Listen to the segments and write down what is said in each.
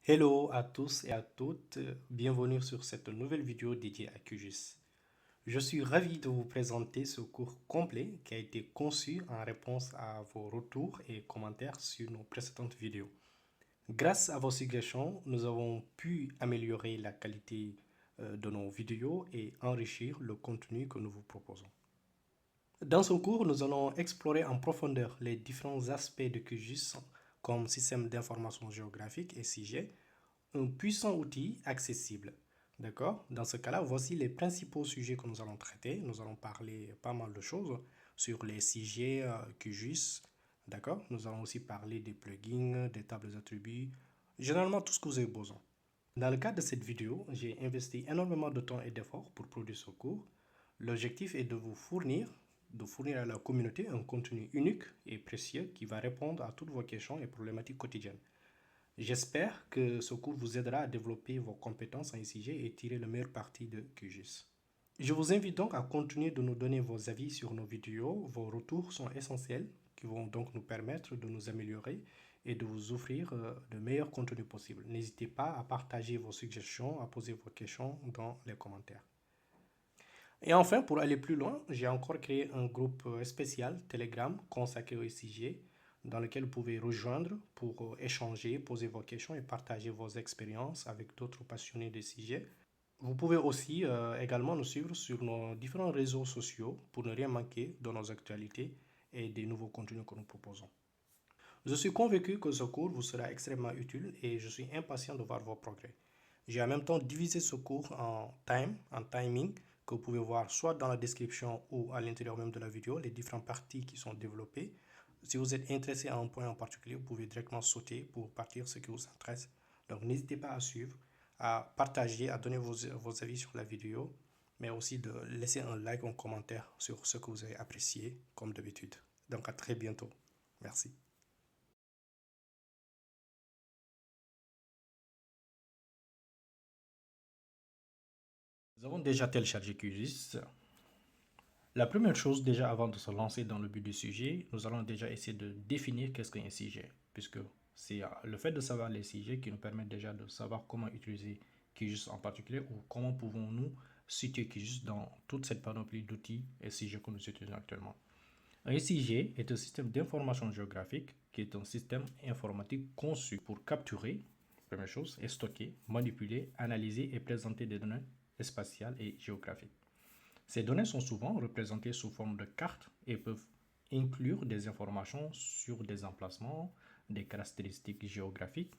Hello à tous et à toutes, bienvenue sur cette nouvelle vidéo dédiée à QGIS. Je suis ravi de vous présenter ce cours complet qui a été conçu en réponse à vos retours et commentaires sur nos précédentes vidéos. Grâce à vos suggestions, nous avons pu améliorer la qualité de nos vidéos et enrichir le contenu que nous vous proposons. Dans ce cours, nous allons explorer en profondeur les différents aspects de QGIS comme système d'information géographique et SIG, un puissant outil accessible. D'accord? Dans ce cas-là, voici les principaux sujets que nous allons traiter. Nous allons parler pas mal de choses sur les sujets QGIS. D'accord? Nous allons aussi parler des plugins, des tables d'attributs, généralement tout ce que vous avez besoin. Dans le cadre de cette vidéo, j'ai investi énormément de temps et d'efforts pour produire ce cours. L'objectif est de fournir à la communauté un contenu unique et précieux qui va répondre à toutes vos questions et problématiques quotidiennes. J'espère que ce cours vous aidera à développer vos compétences en ICG et tirer le meilleur parti de QGIS. Je vous invite donc à continuer de nous donner vos avis sur nos vidéos. Vos retours sont essentiels, qui vont donc nous permettre de nous améliorer et de vous offrir le meilleur contenu possible. N'hésitez pas à partager vos suggestions, à poser vos questions dans les commentaires. Et enfin, pour aller plus loin, j'ai encore créé un groupe spécial Telegram consacré au SIG dans lequel vous pouvez rejoindre pour échanger, poser vos questions et partager vos expériences avec d'autres passionnés de SIG. Vous pouvez aussi également nous suivre sur nos différents réseaux sociaux pour ne rien manquer de nos actualités et des nouveaux contenus que nous proposons. Je suis convaincu que ce cours vous sera extrêmement utile et je suis impatient de voir vos progrès. J'ai en même temps divisé ce cours en timing, que vous pouvez voir soit dans la description ou à l'intérieur même de la vidéo, les différentes parties qui sont développées. Si vous êtes intéressé à un point en particulier, vous pouvez directement sauter pour partir ce qui vous intéresse. Donc n'hésitez pas à suivre, à partager, à donner vos avis sur la vidéo, mais aussi de laisser un like ou un commentaire sur ce que vous avez apprécié, comme d'habitude. Donc à très bientôt. Merci. Nous avons déjà téléchargé QGIS. La première chose, déjà avant de se lancer dans le but du sujet, nous allons déjà essayer de définir qu'est-ce qu'un sujet, puisque c'est le fait de savoir les sujets qui nous permet déjà de savoir comment utiliser QGIS en particulier ou comment pouvons-nous situer QGIS dans toute cette panoplie d'outils et sujets que nous utilisons actuellement. Un SIG est un système d'information géographique qui est un système informatique conçu pour capturer, première chose, et stocker, manipuler, analyser et présenter des données spatiales et géographiques. Ces données sont souvent représentées sous forme de cartes et peuvent inclure des informations sur des emplacements, des caractéristiques géographiques,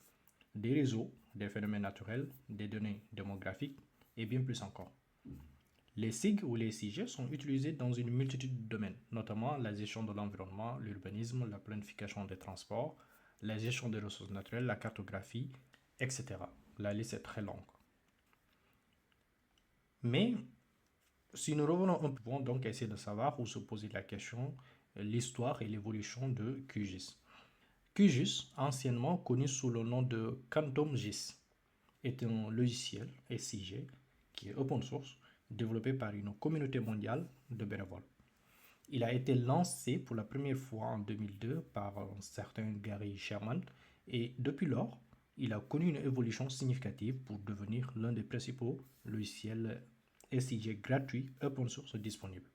des réseaux, des phénomènes naturels, des données démographiques et bien plus encore. Les SIG ou les SIG sont utilisés dans une multitude de domaines, notamment la gestion de l'environnement, l'urbanisme, la planification des transports, la gestion des ressources naturelles, la cartographie, etc. La liste est très longue. Mais si nous revenons un peu, on donc essayer de savoir ou se poser la question, l'histoire et l'évolution de QGIS. QGIS, anciennement connu sous le nom de QuantumGIS, est un logiciel SIG qui est open source, développé par une communauté mondiale de bénévoles. Il a été lancé pour la première fois en 2002 par un certain Gary Sherman et depuis lors, il a connu une évolution significative pour devenir l'un des principaux logiciels SIG gratuits open source disponibles.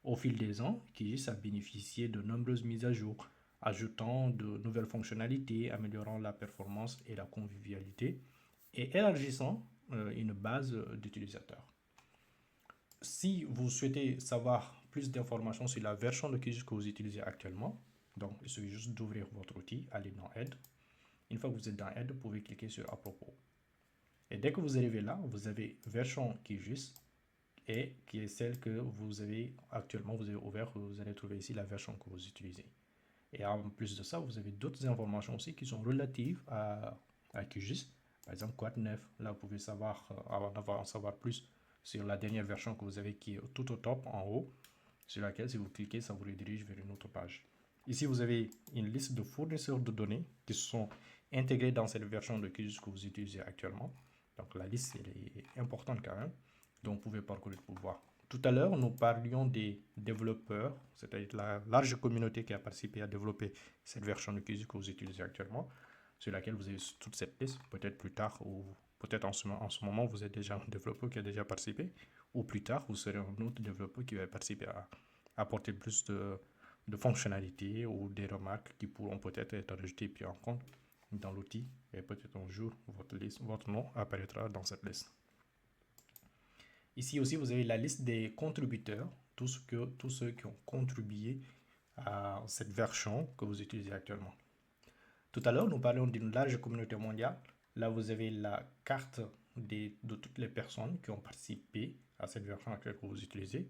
Au fil des ans, QGIS a bénéficié de nombreuses mises à jour, ajoutant de nouvelles fonctionnalités, améliorant la performance et la convivialité et élargissant une base d'utilisateurs. Si vous souhaitez savoir plus d'informations sur la version de QGIS que vous utilisez actuellement, donc il suffit juste d'ouvrir votre outil, aller dans Aide. Une fois que vous êtes dans Aide, vous pouvez cliquer sur À propos. Et dès que vous arrivez là, vous avez version QGIS et qui est celle que vous avez actuellement, vous avez ouvert, vous allez trouver ici la version que vous utilisez. Et en plus de ça, vous avez d'autres informations aussi qui sont relatives à QGIS. Par exemple, Quad 9, là vous pouvez savoir, en savoir plus sur la dernière version que vous avez qui est tout au top en haut, sur laquelle si vous cliquez, ça vous redirige vers une autre page. Ici, vous avez une liste de fournisseurs de données qui sont intégrés dans cette version de QGIS que vous utilisez actuellement. Donc la liste elle est importante quand même, donc vous pouvez parcourir pour voir. Tout à l'heure, nous parlions des développeurs, c'est-à-dire la large communauté qui a participé à développer cette version de QGIS que vous utilisez actuellement. sur laquelle vous avez toute cette liste. Peut-être plus tard, ou peut-être en ce moment, vous êtes déjà un développeur qui a déjà participé, ou plus tard, vous serez un autre développeur qui va participer à apporter plus de fonctionnalités ou des remarques qui pourront peut-être être ajoutées puis en compte dans l'outil. Et peut-être un jour, votre nom apparaîtra dans cette liste. Ici aussi, vous avez la liste des contributeurs, tous ceux qui ont contribué à cette version que vous utilisez actuellement. Tout à l'heure, nous parlions d'une large communauté mondiale. Là, vous avez la carte de toutes les personnes qui ont participé à cette version actuelle que vous utilisez.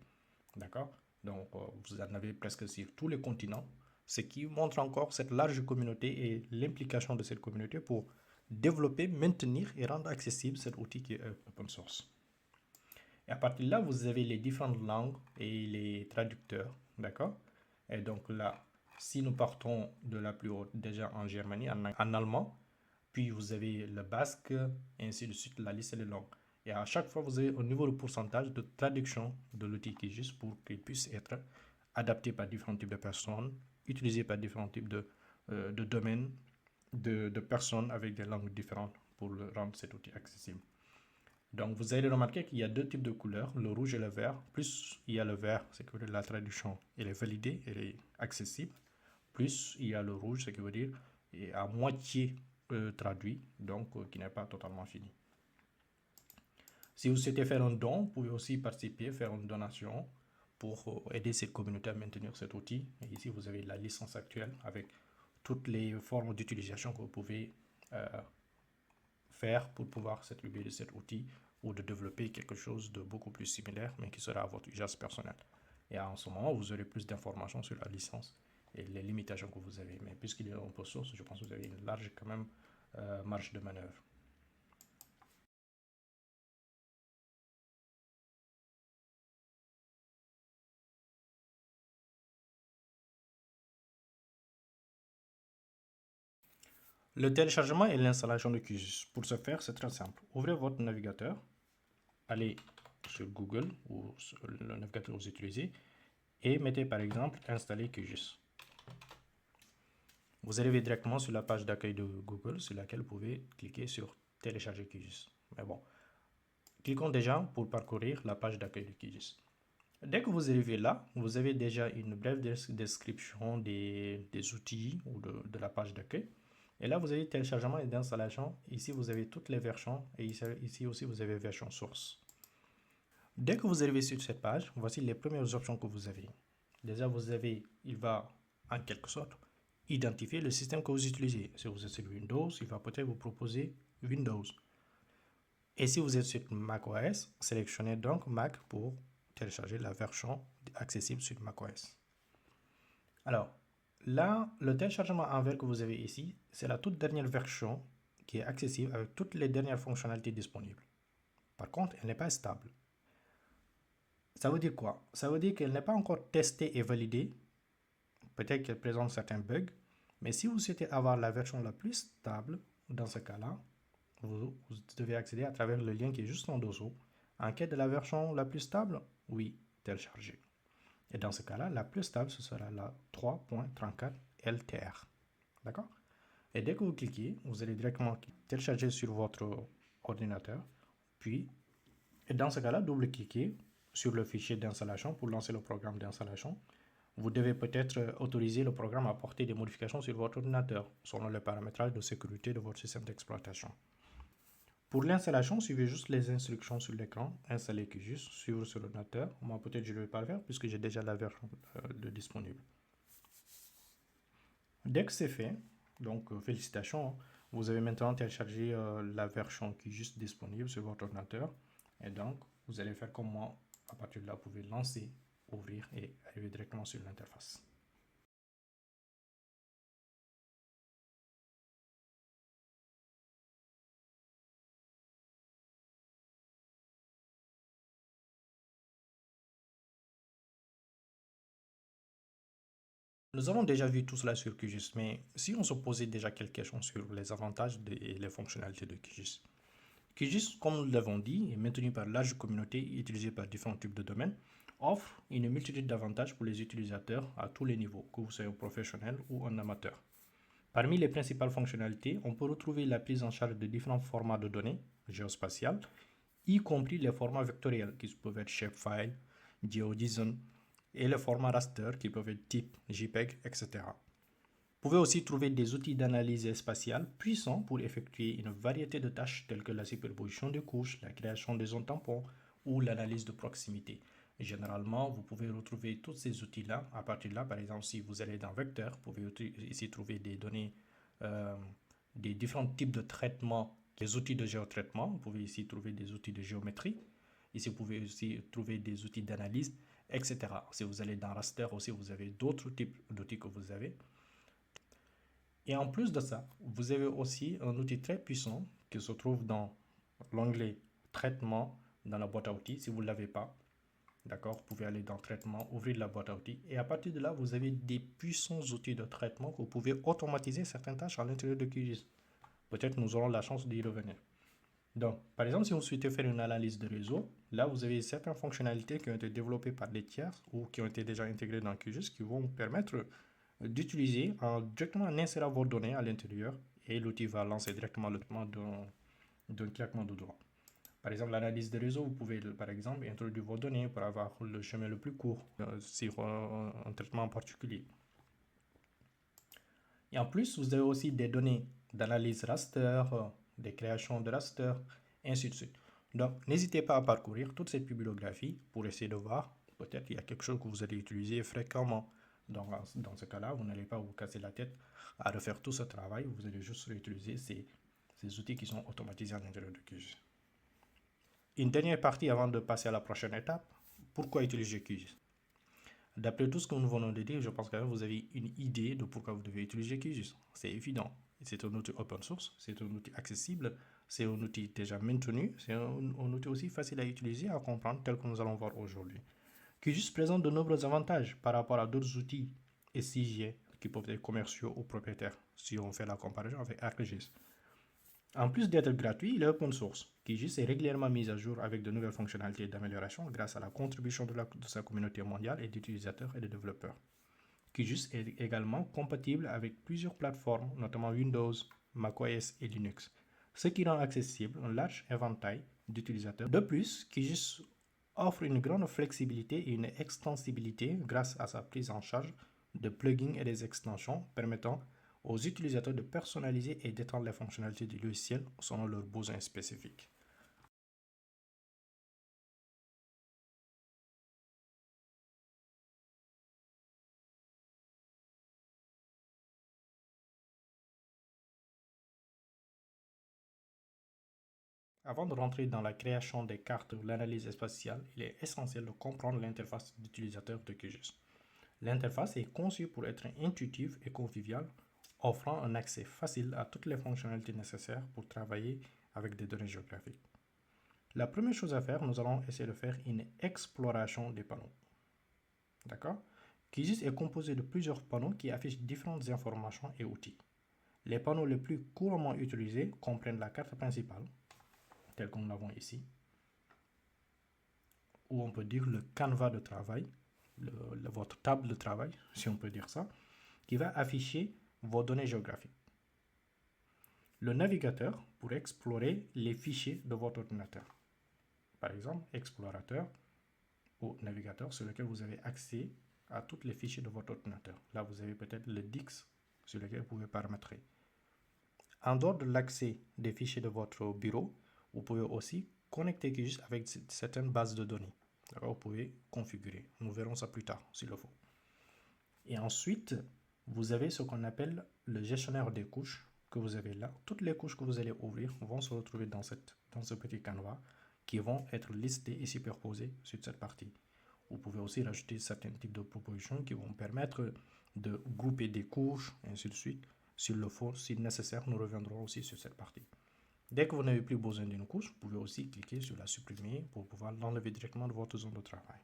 D'accord? Donc, vous en avez presque sur tous les continents, ce qui montre encore cette large communauté et l'implication de cette communauté pour développer, maintenir et rendre accessible cet outil qui est open source. Et à partir de là, vous avez les différentes langues et les traducteurs. D'accord? Et donc là, si nous partons de la plus haute, déjà en Germanie, en allemand, puis vous avez le basque, et ainsi de suite, la liste est longue. Et à chaque fois, vous avez un niveau de pourcentage de traduction de l'outil QGIS pour qu'il puisse être adapté par différents types de personnes, utilisé par différents types de domaines, de personnes avec des langues différentes pour rendre cet outil accessible. Donc, vous allez remarquer qu'il y a deux types de couleurs, le rouge et le vert. Plus il y a le vert, c'est que la traduction elle est validée, elle est accessible. Plus il y a le rouge, ce qui veut dire à moitié traduit, donc qui n'est pas totalement fini. Si vous souhaitez faire un don, vous pouvez aussi participer, faire une donation pour aider cette communauté à maintenir cet outil. Et ici, vous avez la licence actuelle avec toutes les formes d'utilisation que vous pouvez faire pour pouvoir s'attribuer de cet outil ou de développer quelque chose de beaucoup plus similaire, mais qui sera à votre usage personnel. Et en ce moment, vous aurez plus d'informations sur la licence et les limitations que vous avez. Mais puisqu'il est open source, je pense que vous avez une large quand même marge de manœuvre. Le téléchargement et l'installation de QGIS. Pour ce faire, c'est très simple. Ouvrez votre navigateur, allez sur Google ou sur le navigateur que vous utilisez et mettez par exemple installer QGIS. Vous arrivez directement sur la page d'accueil de Google sur laquelle vous pouvez cliquer sur télécharger QGIS. Mais bon, cliquons déjà pour parcourir la page d'accueil de QGIS. Dès que vous arrivez là, vous avez déjà une brève description des outils ou de la page d'accueil. Et là, vous avez téléchargement et d'installation. Ici, vous avez toutes les versions et ici aussi, vous avez version source. Dès que vous arrivez sur cette page, voici les premières options que vous avez. Déjà, il va en quelque sorte identifier le système que vous utilisez. Si vous êtes sur Windows, il va peut-être vous proposer Windows. Et si vous êtes sur macOS, sélectionnez donc Mac pour télécharger la version accessible sur macOS. Alors, là, le téléchargement en vert que vous avez ici, c'est la toute dernière version qui est accessible avec toutes les dernières fonctionnalités disponibles. Par contre, elle n'est pas stable. Ça veut dire quoi? Ça veut dire qu'elle n'est pas encore testée et validée. Peut-être qu'elle présente certains bugs. Mais si vous souhaitez avoir la version la plus stable, dans ce cas-là, vous devez accéder à travers le lien qui est juste en dessous. En quête de la version la plus stable? Oui, télécharger. Et dans ce cas-là, la plus stable, ce sera la 3.34 LTR. D'accord? Et dès que vous cliquez, vous allez directement télécharger sur votre ordinateur. Puis, et dans ce cas-là, double-cliquez sur le fichier d'installation pour lancer le programme d'installation. Vous devez peut-être autoriser le programme à apporter des modifications sur votre ordinateur selon le paramétrage de sécurité de votre système d'exploitation. Pour l'installation, suivez juste les instructions sur l'écran. Installer QGIS, suivre sur l'ordinateur. Moi, peut-être je ne vais pas le faire puisque j'ai déjà la version disponible. Dès que c'est fait, donc félicitations, vous avez maintenant téléchargé la version QGIS disponible sur votre ordinateur. Et donc, vous allez faire comme moi. À partir de là, vous pouvez lancer, ouvrir et arriver directement sur l'interface. Nous avons déjà vu tout cela sur QGIS, mais si on se posait déjà quelques questions sur les avantages et les fonctionnalités de QGIS. QGIS, comme nous l'avons dit, est maintenu par une large communauté et utilisé par différents types de domaines, offre une multitude d'avantages pour les utilisateurs à tous les niveaux, que vous soyez un professionnel ou un amateur. Parmi les principales fonctionnalités, on peut retrouver la prise en charge de différents formats de données géospatiales, y compris les formats vectoriels qui peuvent être shapefile, GeoJSON et les formats raster qui peuvent être type JPEG, etc. Vous pouvez aussi trouver des outils d'analyse spatiale puissants pour effectuer une variété de tâches telles que la superposition de couches, la création des zones tampons ou l'analyse de proximité. Généralement, vous pouvez retrouver tous ces outils-là. À partir de là, par exemple, si vous allez dans Vecteur, vous pouvez ici trouver des données, des différents types de traitements, les outils de géotraitement. Vous pouvez ici trouver des outils de géométrie. Ici, vous pouvez aussi trouver des outils d'analyse, etc. Si vous allez dans Raster aussi, vous avez d'autres types d'outils que vous avez. Et en plus de ça, vous avez aussi un outil très puissant qui se trouve dans l'onglet Traitement dans la boîte à outils. Si vous ne l'avez pas, d'accord, vous pouvez aller dans Traitement, ouvrir la boîte à outils. Et à partir de là, vous avez des puissants outils de traitement que vous pouvez automatiser certaines tâches à l'intérieur de QGIS. Peut-être nous aurons la chance d'y revenir. Donc, par exemple, si vous souhaitez faire une analyse de réseau, là, vous avez certaines fonctionnalités qui ont été développées par des tiers ou qui ont été déjà intégrées dans QGIS qui vont vous permettre d'utiliser directement en insérant vos données à l'intérieur et l'outil va lancer directement le traitement d'un claquement de doigts. Par exemple, l'analyse de réseau, vous pouvez par exemple introduire vos données pour avoir le chemin le plus court sur un traitement en particulier. Et en plus, vous avez aussi des données d'analyse raster, des créations de raster, et ainsi de suite. Donc, n'hésitez pas à parcourir toute cette bibliographie pour essayer de voir, peut-être il y a quelque chose que vous allez utiliser fréquemment. Donc, dans ce cas-là, vous n'allez pas vous casser la tête à refaire tout ce travail, vous allez juste réutiliser ces outils qui sont automatisés à l'intérieur de QGIS. Une dernière partie avant de passer à la prochaine étape, pourquoi utiliser QGIS? D'après tout ce que nous venons de dire, je pense que vous avez une idée de pourquoi vous devez utiliser QGIS. C'est évident. C'est un outil open source, c'est un outil accessible, c'est un outil déjà maintenu, c'est un outil aussi facile à utiliser et à comprendre tel que nous allons voir aujourd'hui. QGIS présente de nombreux avantages par rapport à d'autres outils SIG qui peuvent être commerciaux ou propriétaires si on fait la comparaison avec ArcGIS. En plus d'être gratuit, il est open source. QGIS est régulièrement mis à jour avec de nouvelles fonctionnalités d'amélioration grâce à la contribution de sa communauté mondiale et d'utilisateurs et de développeurs. QGIS est également compatible avec plusieurs plateformes, notamment Windows, macOS et Linux, ce qui rend accessible un large éventail d'utilisateurs. De plus, QGIS offre une grande flexibilité et une extensibilité grâce à sa prise en charge de plugins et des extensions permettant aux utilisateurs de personnaliser et d'étendre les fonctionnalités du logiciel selon leurs besoins spécifiques. Avant de rentrer dans la création des cartes ou l'analyse spatiale, il est essentiel de comprendre l'interface d'utilisateur de QGIS. L'interface est conçue pour être intuitive et conviviale, offrant un accès facile à toutes les fonctionnalités nécessaires pour travailler avec des données géographiques. La première chose à faire, nous allons essayer de faire une exploration des panneaux. D'accord? QGIS est composé de plusieurs panneaux qui affichent différentes informations et outils. Les panneaux les plus couramment utilisés comprennent la carte principale, telle que nous l'avons ici, ou on peut dire le canevas de travail, votre table de travail, si on peut dire ça, qui va afficher vos données géographiques. Le navigateur pour explorer les fichiers de votre ordinateur. Par exemple, explorateur ou navigateur sur lequel vous avez accès à tous les fichiers de votre ordinateur. Là, vous avez peut-être le DIX sur lequel vous pouvez paramétrer. En dehors de l'accès des fichiers de votre bureau, vous pouvez aussi connecter QGIS avec certaines bases de données. Vous pouvez configurer. Nous verrons ça plus tard s'il le faut. Et ensuite, vous avez ce qu'on appelle le gestionnaire des couches que vous avez là. Toutes les couches que vous allez ouvrir vont se retrouver dans ce petit canevas qui vont être listées et superposées sur cette partie. Vous pouvez aussi rajouter certains types de propositions qui vont permettre de grouper des couches, et ainsi de suite. S'il le faut, si nécessaire, nous reviendrons aussi sur cette partie. Dès que vous n'avez plus besoin d'une couche, vous pouvez aussi cliquer sur la supprimer pour pouvoir l'enlever directement de votre zone de travail.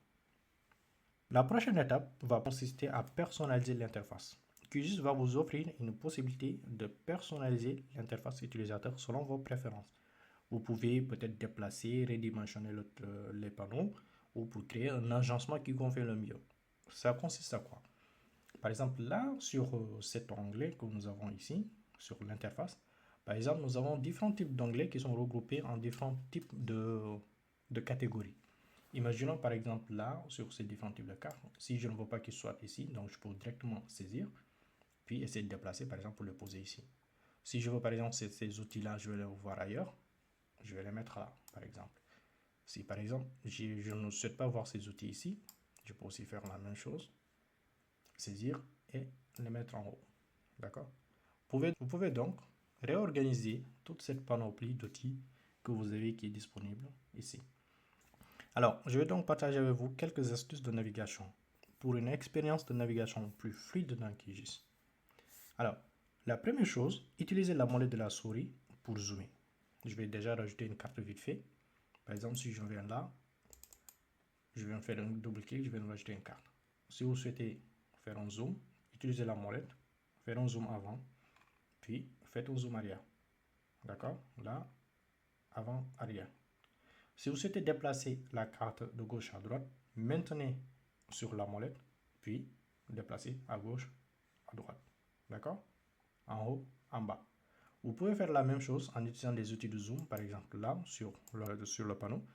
La prochaine étape va consister à personnaliser l'interface. QGIS va vous offrir une possibilité de personnaliser l'interface utilisateur selon vos préférences. Vous pouvez peut-être déplacer, redimensionner les panneaux ou pour créer un agencement qui convient le mieux. Ça consiste à quoi? Par exemple, là, sur cet onglet que nous avons ici, sur l'interface, par exemple, nous avons différents types d'onglets qui sont regroupés en différents types de catégories. Imaginons par exemple là, sur ces différents types de cartes, si je ne veux pas qu'il soit ici, donc je peux directement saisir, puis essayer de déplacer par exemple pour le poser ici. Si je veux par exemple ces outils-là, je vais les voir ailleurs, je vais les mettre là par exemple. Si par exemple je ne souhaite pas voir ces outils ici, je peux aussi faire la même chose, saisir et les mettre en haut. D'accord? Vous pouvez donc réorganiser toute cette panoplie d'outils que vous avez qui est disponible ici. Alors, je vais donc partager avec vous quelques astuces de navigation pour une expérience de navigation plus fluide dans QGIS. Alors, la première chose, utilisez la molette de la souris pour zoomer. Je vais déjà rajouter une carte vite fait. Par exemple, si je viens là, je vais faire un double-clic, je vais rajouter une carte. Si vous souhaitez faire un zoom, utilisez la molette, faire un zoom avant, puis faites un zoom arrière. D'accord? Là, avant, arrière. Si vous souhaitez déplacer la carte de gauche à droite, maintenez sur la molette, puis déplacez à gauche, à droite. D'accord? En haut, en bas. Vous pouvez faire la même chose en utilisant des outils de zoom, par exemple là, sur le panneau.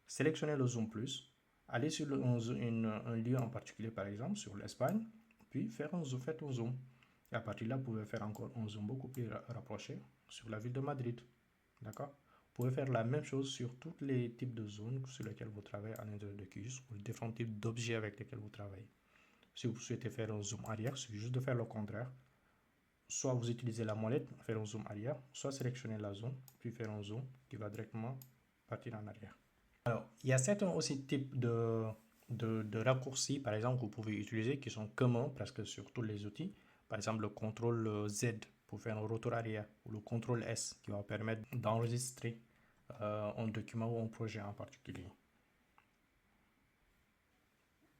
Sélectionnez le zoom plus, allez sur un lieu en particulier, par exemple sur l'Espagne, puis faites un zoom. Et à partir de là, vous pouvez faire encore un zoom beaucoup plus rapproché sur la ville de Madrid. D'accord? Vous pouvez faire la même chose sur tous les types de zones sur lesquelles vous travaillez à l'intérieur de QGIS ou les différents types d'objets avec lesquels vous travaillez. Si vous souhaitez faire un zoom arrière, il suffit juste de faire le contraire. Soit vous utilisez la molette, faire un zoom arrière, soit sélectionner la zone, puis faire un zoom qui va directement partir en arrière. Alors, il y a certains aussi types de raccourcis, par exemple, que vous pouvez utiliser qui sont communs presque sur tous les outils. Par exemple, le contrôle Z pour faire un retour arrière ou le contrôle S qui va permettre d'enregistrer un document ou un projet en particulier.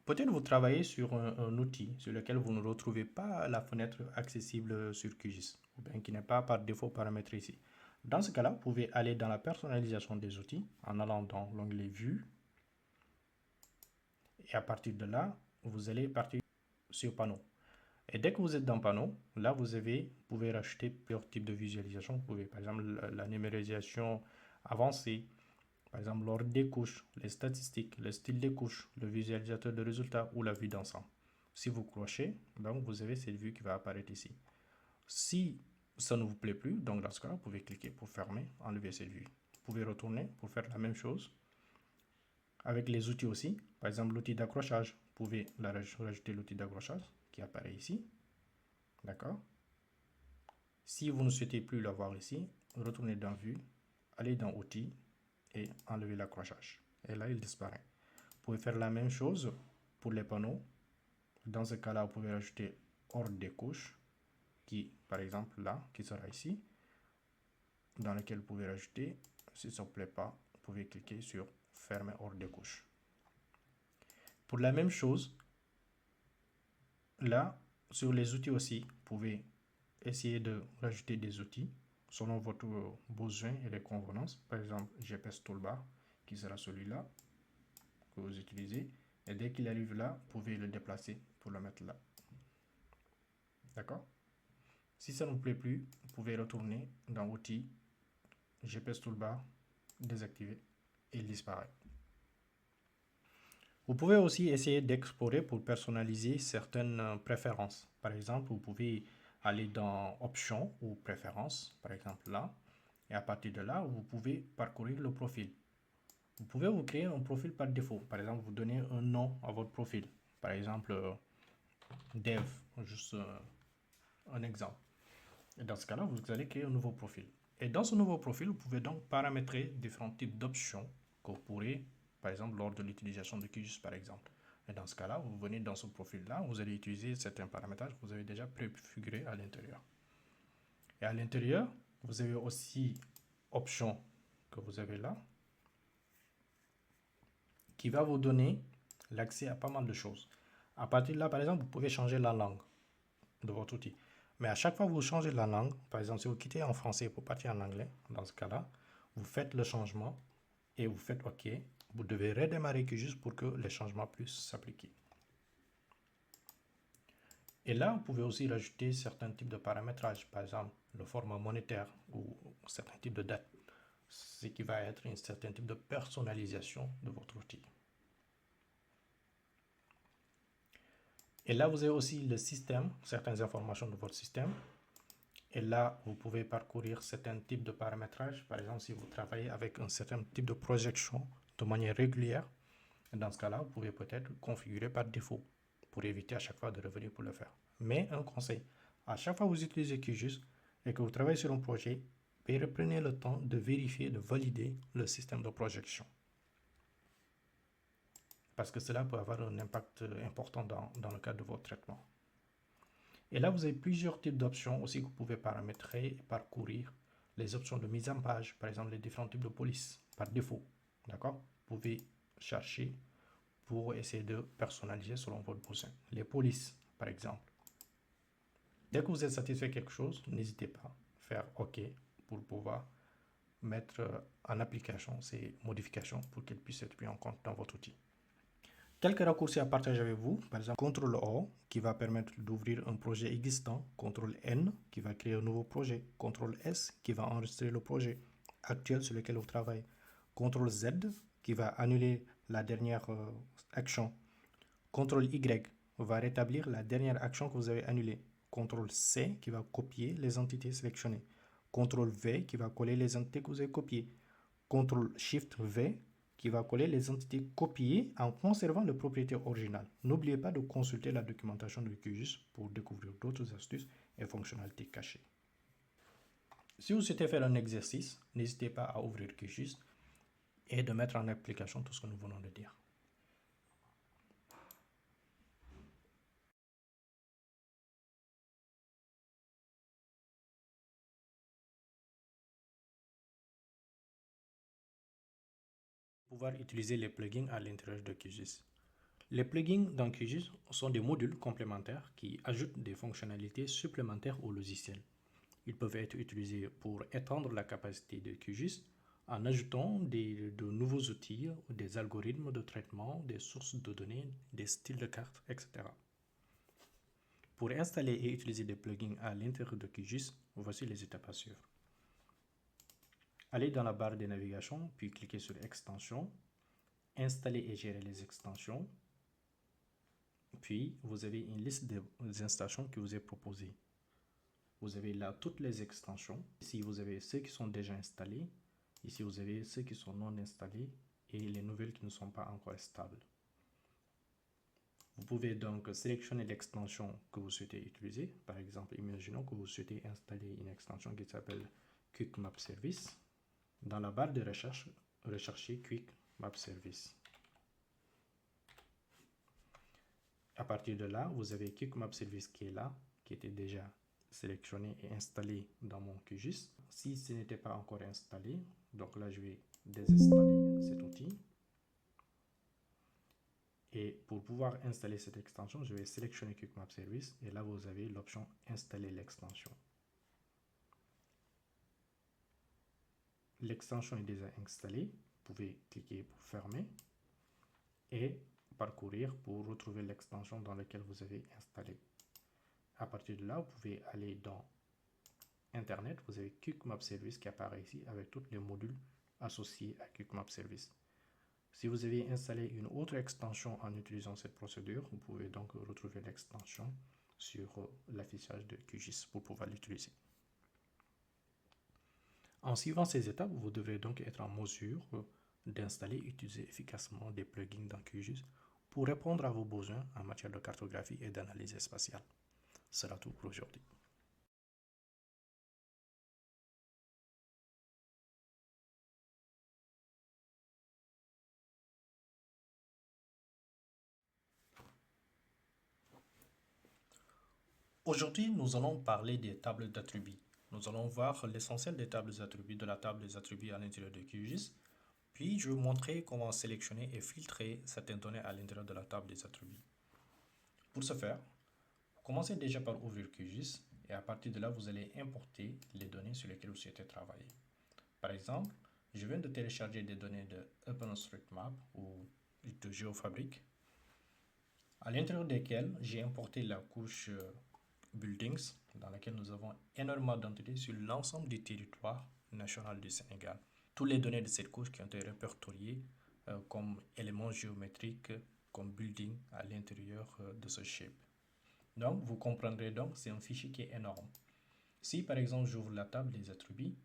Peut-être vous travaillez sur un outil sur lequel vous ne retrouvez pas la fenêtre accessible sur QGIS, ou bien qui n'est pas par défaut paramétré ici. Dans ce cas-là, vous pouvez aller dans la personnalisation des outils en allant dans l'onglet Vue. Et à partir de là, vous allez partir sur panneau. Et dès que vous êtes dans panneau, là, vous pouvez rajouter plusieurs types de visualisation. Vous pouvez, par exemple, la numérisation avancée, par exemple, l'ordre des couches, les statistiques, le style des couches, le visualisateur de résultats ou la vue d'ensemble. Si vous clochez, donc vous avez cette vue qui va apparaître ici. Si ça ne vous plaît plus, donc dans ce cas-là, vous pouvez cliquer pour fermer, enlever cette vue. Vous pouvez retourner pour faire la même chose. Avec les outils aussi, par exemple l'outil d'accrochage, vous pouvez rajouter l'outil d'accrochage qui apparaît ici. D'accord? Si vous ne souhaitez plus l'avoir ici, retournez dans Vue, allez dans Outils et enlevez l'accrochage. Et là, il disparaît. Vous pouvez faire la même chose pour les panneaux. Dans ce cas-là, vous pouvez rajouter ordre des couches, qui, par exemple, là, qui sera ici, dans lequel vous pouvez rajouter. Si ça ne vous plaît pas, vous pouvez cliquer sur Fermer ordre des couches. Pour la même chose, là, sur les outils aussi, vous pouvez essayer de rajouter des outils selon votre besoin et les convenances. Par exemple, GPS Toolbar, qui sera celui-là que vous utilisez. Et dès qu'il arrive là, vous pouvez le déplacer pour le mettre là. D'accord? Si ça ne vous plaît plus, vous pouvez retourner dans Outils, GPS Toolbar, désactiver et il disparaît. Vous pouvez aussi essayer d'explorer pour personnaliser certaines préférences. Par exemple, vous pouvez aller dans Options ou Préférences, par exemple là. Et à partir de là, vous pouvez parcourir le profil. Vous pouvez vous créer un profil par défaut. Par exemple, vous donnez un nom à votre profil. Par exemple, Dev, juste un exemple. Et dans ce cas-là, vous allez créer un nouveau profil. Et dans ce nouveau profil, vous pouvez donc paramétrer différents types d'options que vous pourrez, par exemple, lors de l'utilisation de QGIS, par exemple. Et dans ce cas-là, vous venez dans ce profil-là, vous allez utiliser certains paramètres que vous avez déjà préfigurés à l'intérieur. Et à l'intérieur, vous avez aussi options que vous avez là, qui va vous donner l'accès à pas mal de choses. À partir de là, par exemple, vous pouvez changer la langue de votre outil. Mais à chaque fois que vous changez la langue, par exemple, si vous quittez en français pour partir en anglais, dans ce cas-là, vous faites le changement et vous faites OK. Vous devez redémarrer QGIS pour que les changements puissent s'appliquer. Et là, vous pouvez aussi rajouter certains types de paramétrages, par exemple le format monétaire ou certains types de dates, ce qui va être un certain type de personnalisation de votre outil. Et là, vous avez aussi le système, certaines informations de votre système. Et là, vous pouvez parcourir certains types de paramétrages. Par exemple, si vous travaillez avec un certain type de projection de manière régulière, dans ce cas-là, vous pouvez peut-être configurer par défaut pour éviter à chaque fois de revenir pour le faire. Mais un conseil, à chaque fois que vous utilisez QGIS et que vous travaillez sur un projet, prenez le temps de vérifier, de valider le système de projection. Parce que cela peut avoir un impact important dans le cadre de votre traitement. Et là, vous avez plusieurs types d'options aussi que vous pouvez paramétrer et parcourir. Les options de mise en page, par exemple les différents types de police par défaut. D'accord? Vous pouvez chercher pour essayer de personnaliser selon votre besoin. Les polices, par exemple. Dès que vous êtes satisfait de quelque chose, n'hésitez pas à faire OK pour pouvoir mettre en application ces modifications pour qu'elles puissent être prises en compte dans votre outil. Quelques raccourcis à partager avec vous, par exemple CTRL O qui va permettre d'ouvrir un projet existant, CTRL N qui va créer un nouveau projet, CTRL S qui va enregistrer le projet actuel sur lequel vous travaillez, CTRL Z qui va annuler la dernière action, CTRL Y va rétablir la dernière action que vous avez annulée, CTRL C qui va copier les entités sélectionnées, CTRL V qui va coller les entités que vous avez copiées, CTRL SHIFT V qui va coller les entités copiées en conservant le propriétaire original. N'oubliez pas de consulter la documentation de QGIS pour découvrir d'autres astuces et fonctionnalités cachées. Si vous souhaitez faire un exercice, n'hésitez pas à ouvrir QGIS et de mettre en application tout ce que nous venons de dire. Pouvoir utiliser les plugins à l'intérieur de QGIS. Les plugins dans QGIS sont des modules complémentaires qui ajoutent des fonctionnalités supplémentaires au logiciel. Ils peuvent être utilisés pour étendre la capacité de QGIS en ajoutant de nouveaux outils, des algorithmes de traitement, des sources de données, des styles de cartes, etc. Pour installer et utiliser des plugins à l'intérieur de QGIS, voici les étapes à suivre. Allez dans la barre de navigation, puis cliquez sur Extensions, Installer et gérer les extensions. Puis, vous avez une liste des installations qui vous est proposée. Vous avez là toutes les extensions. Ici, vous avez ceux qui sont déjà installés. Ici, vous avez ceux qui sont non installés et les nouvelles qui ne sont pas encore stables. Vous pouvez donc sélectionner l'extension que vous souhaitez utiliser. Par exemple, imaginons que vous souhaitez installer une extension qui s'appelle Quick Map Service. Dans la barre de recherche, recherchez Quick Map Service. À partir de là, vous avez Quick Map Service qui est là, qui était déjà sélectionné et installé dans mon QGIS. Si ce n'était pas encore installé, donc là je vais désinstaller cet outil. Et pour pouvoir installer cette extension, je vais sélectionner Quick Map Service et là vous avez l'option installer l'extension. L'extension est déjà installée, vous pouvez cliquer pour fermer et parcourir pour retrouver l'extension dans laquelle vous avez installé. À partir de là, vous pouvez aller dans Internet, vous avez Quick Map Service qui apparaît ici avec tous les modules associés à Quick Map Service. Si vous avez installé une autre extension en utilisant cette procédure, vous pouvez donc retrouver l'extension sur l'affichage de QGIS pour pouvoir l'utiliser. En suivant ces étapes, vous devrez donc être en mesure d'installer et utiliser efficacement des plugins dans QGIS pour répondre à vos besoins en matière de cartographie et d'analyse spatiale. Ce sera tout pour aujourd'hui. Aujourd'hui, nous allons parler des tables d'attributs. Nous allons voir l'essentiel des tables d'attributs de la table des attributs à l'intérieur de QGIS. Puis, je vais vous montrer comment sélectionner et filtrer certaines données à l'intérieur de la table des attributs. Pour ce faire, commencez déjà par ouvrir QGIS et à partir de là, vous allez importer les données sur lesquelles vous souhaitez travailler. Par exemple, je viens de télécharger des données de OpenStreetMap ou de GeoFabric. à l'intérieur desquels j'ai importé la couche Buildings, dans laquelle nous avons énormément d'entités sur l'ensemble du territoire national du Sénégal. Toutes les données de cette couche qui ont été répertoriées comme éléments géométriques, comme building à l'intérieur de ce shape. Donc, vous comprendrez donc, c'est un fichier qui est énorme. Si par exemple j'ouvre la table des attributs,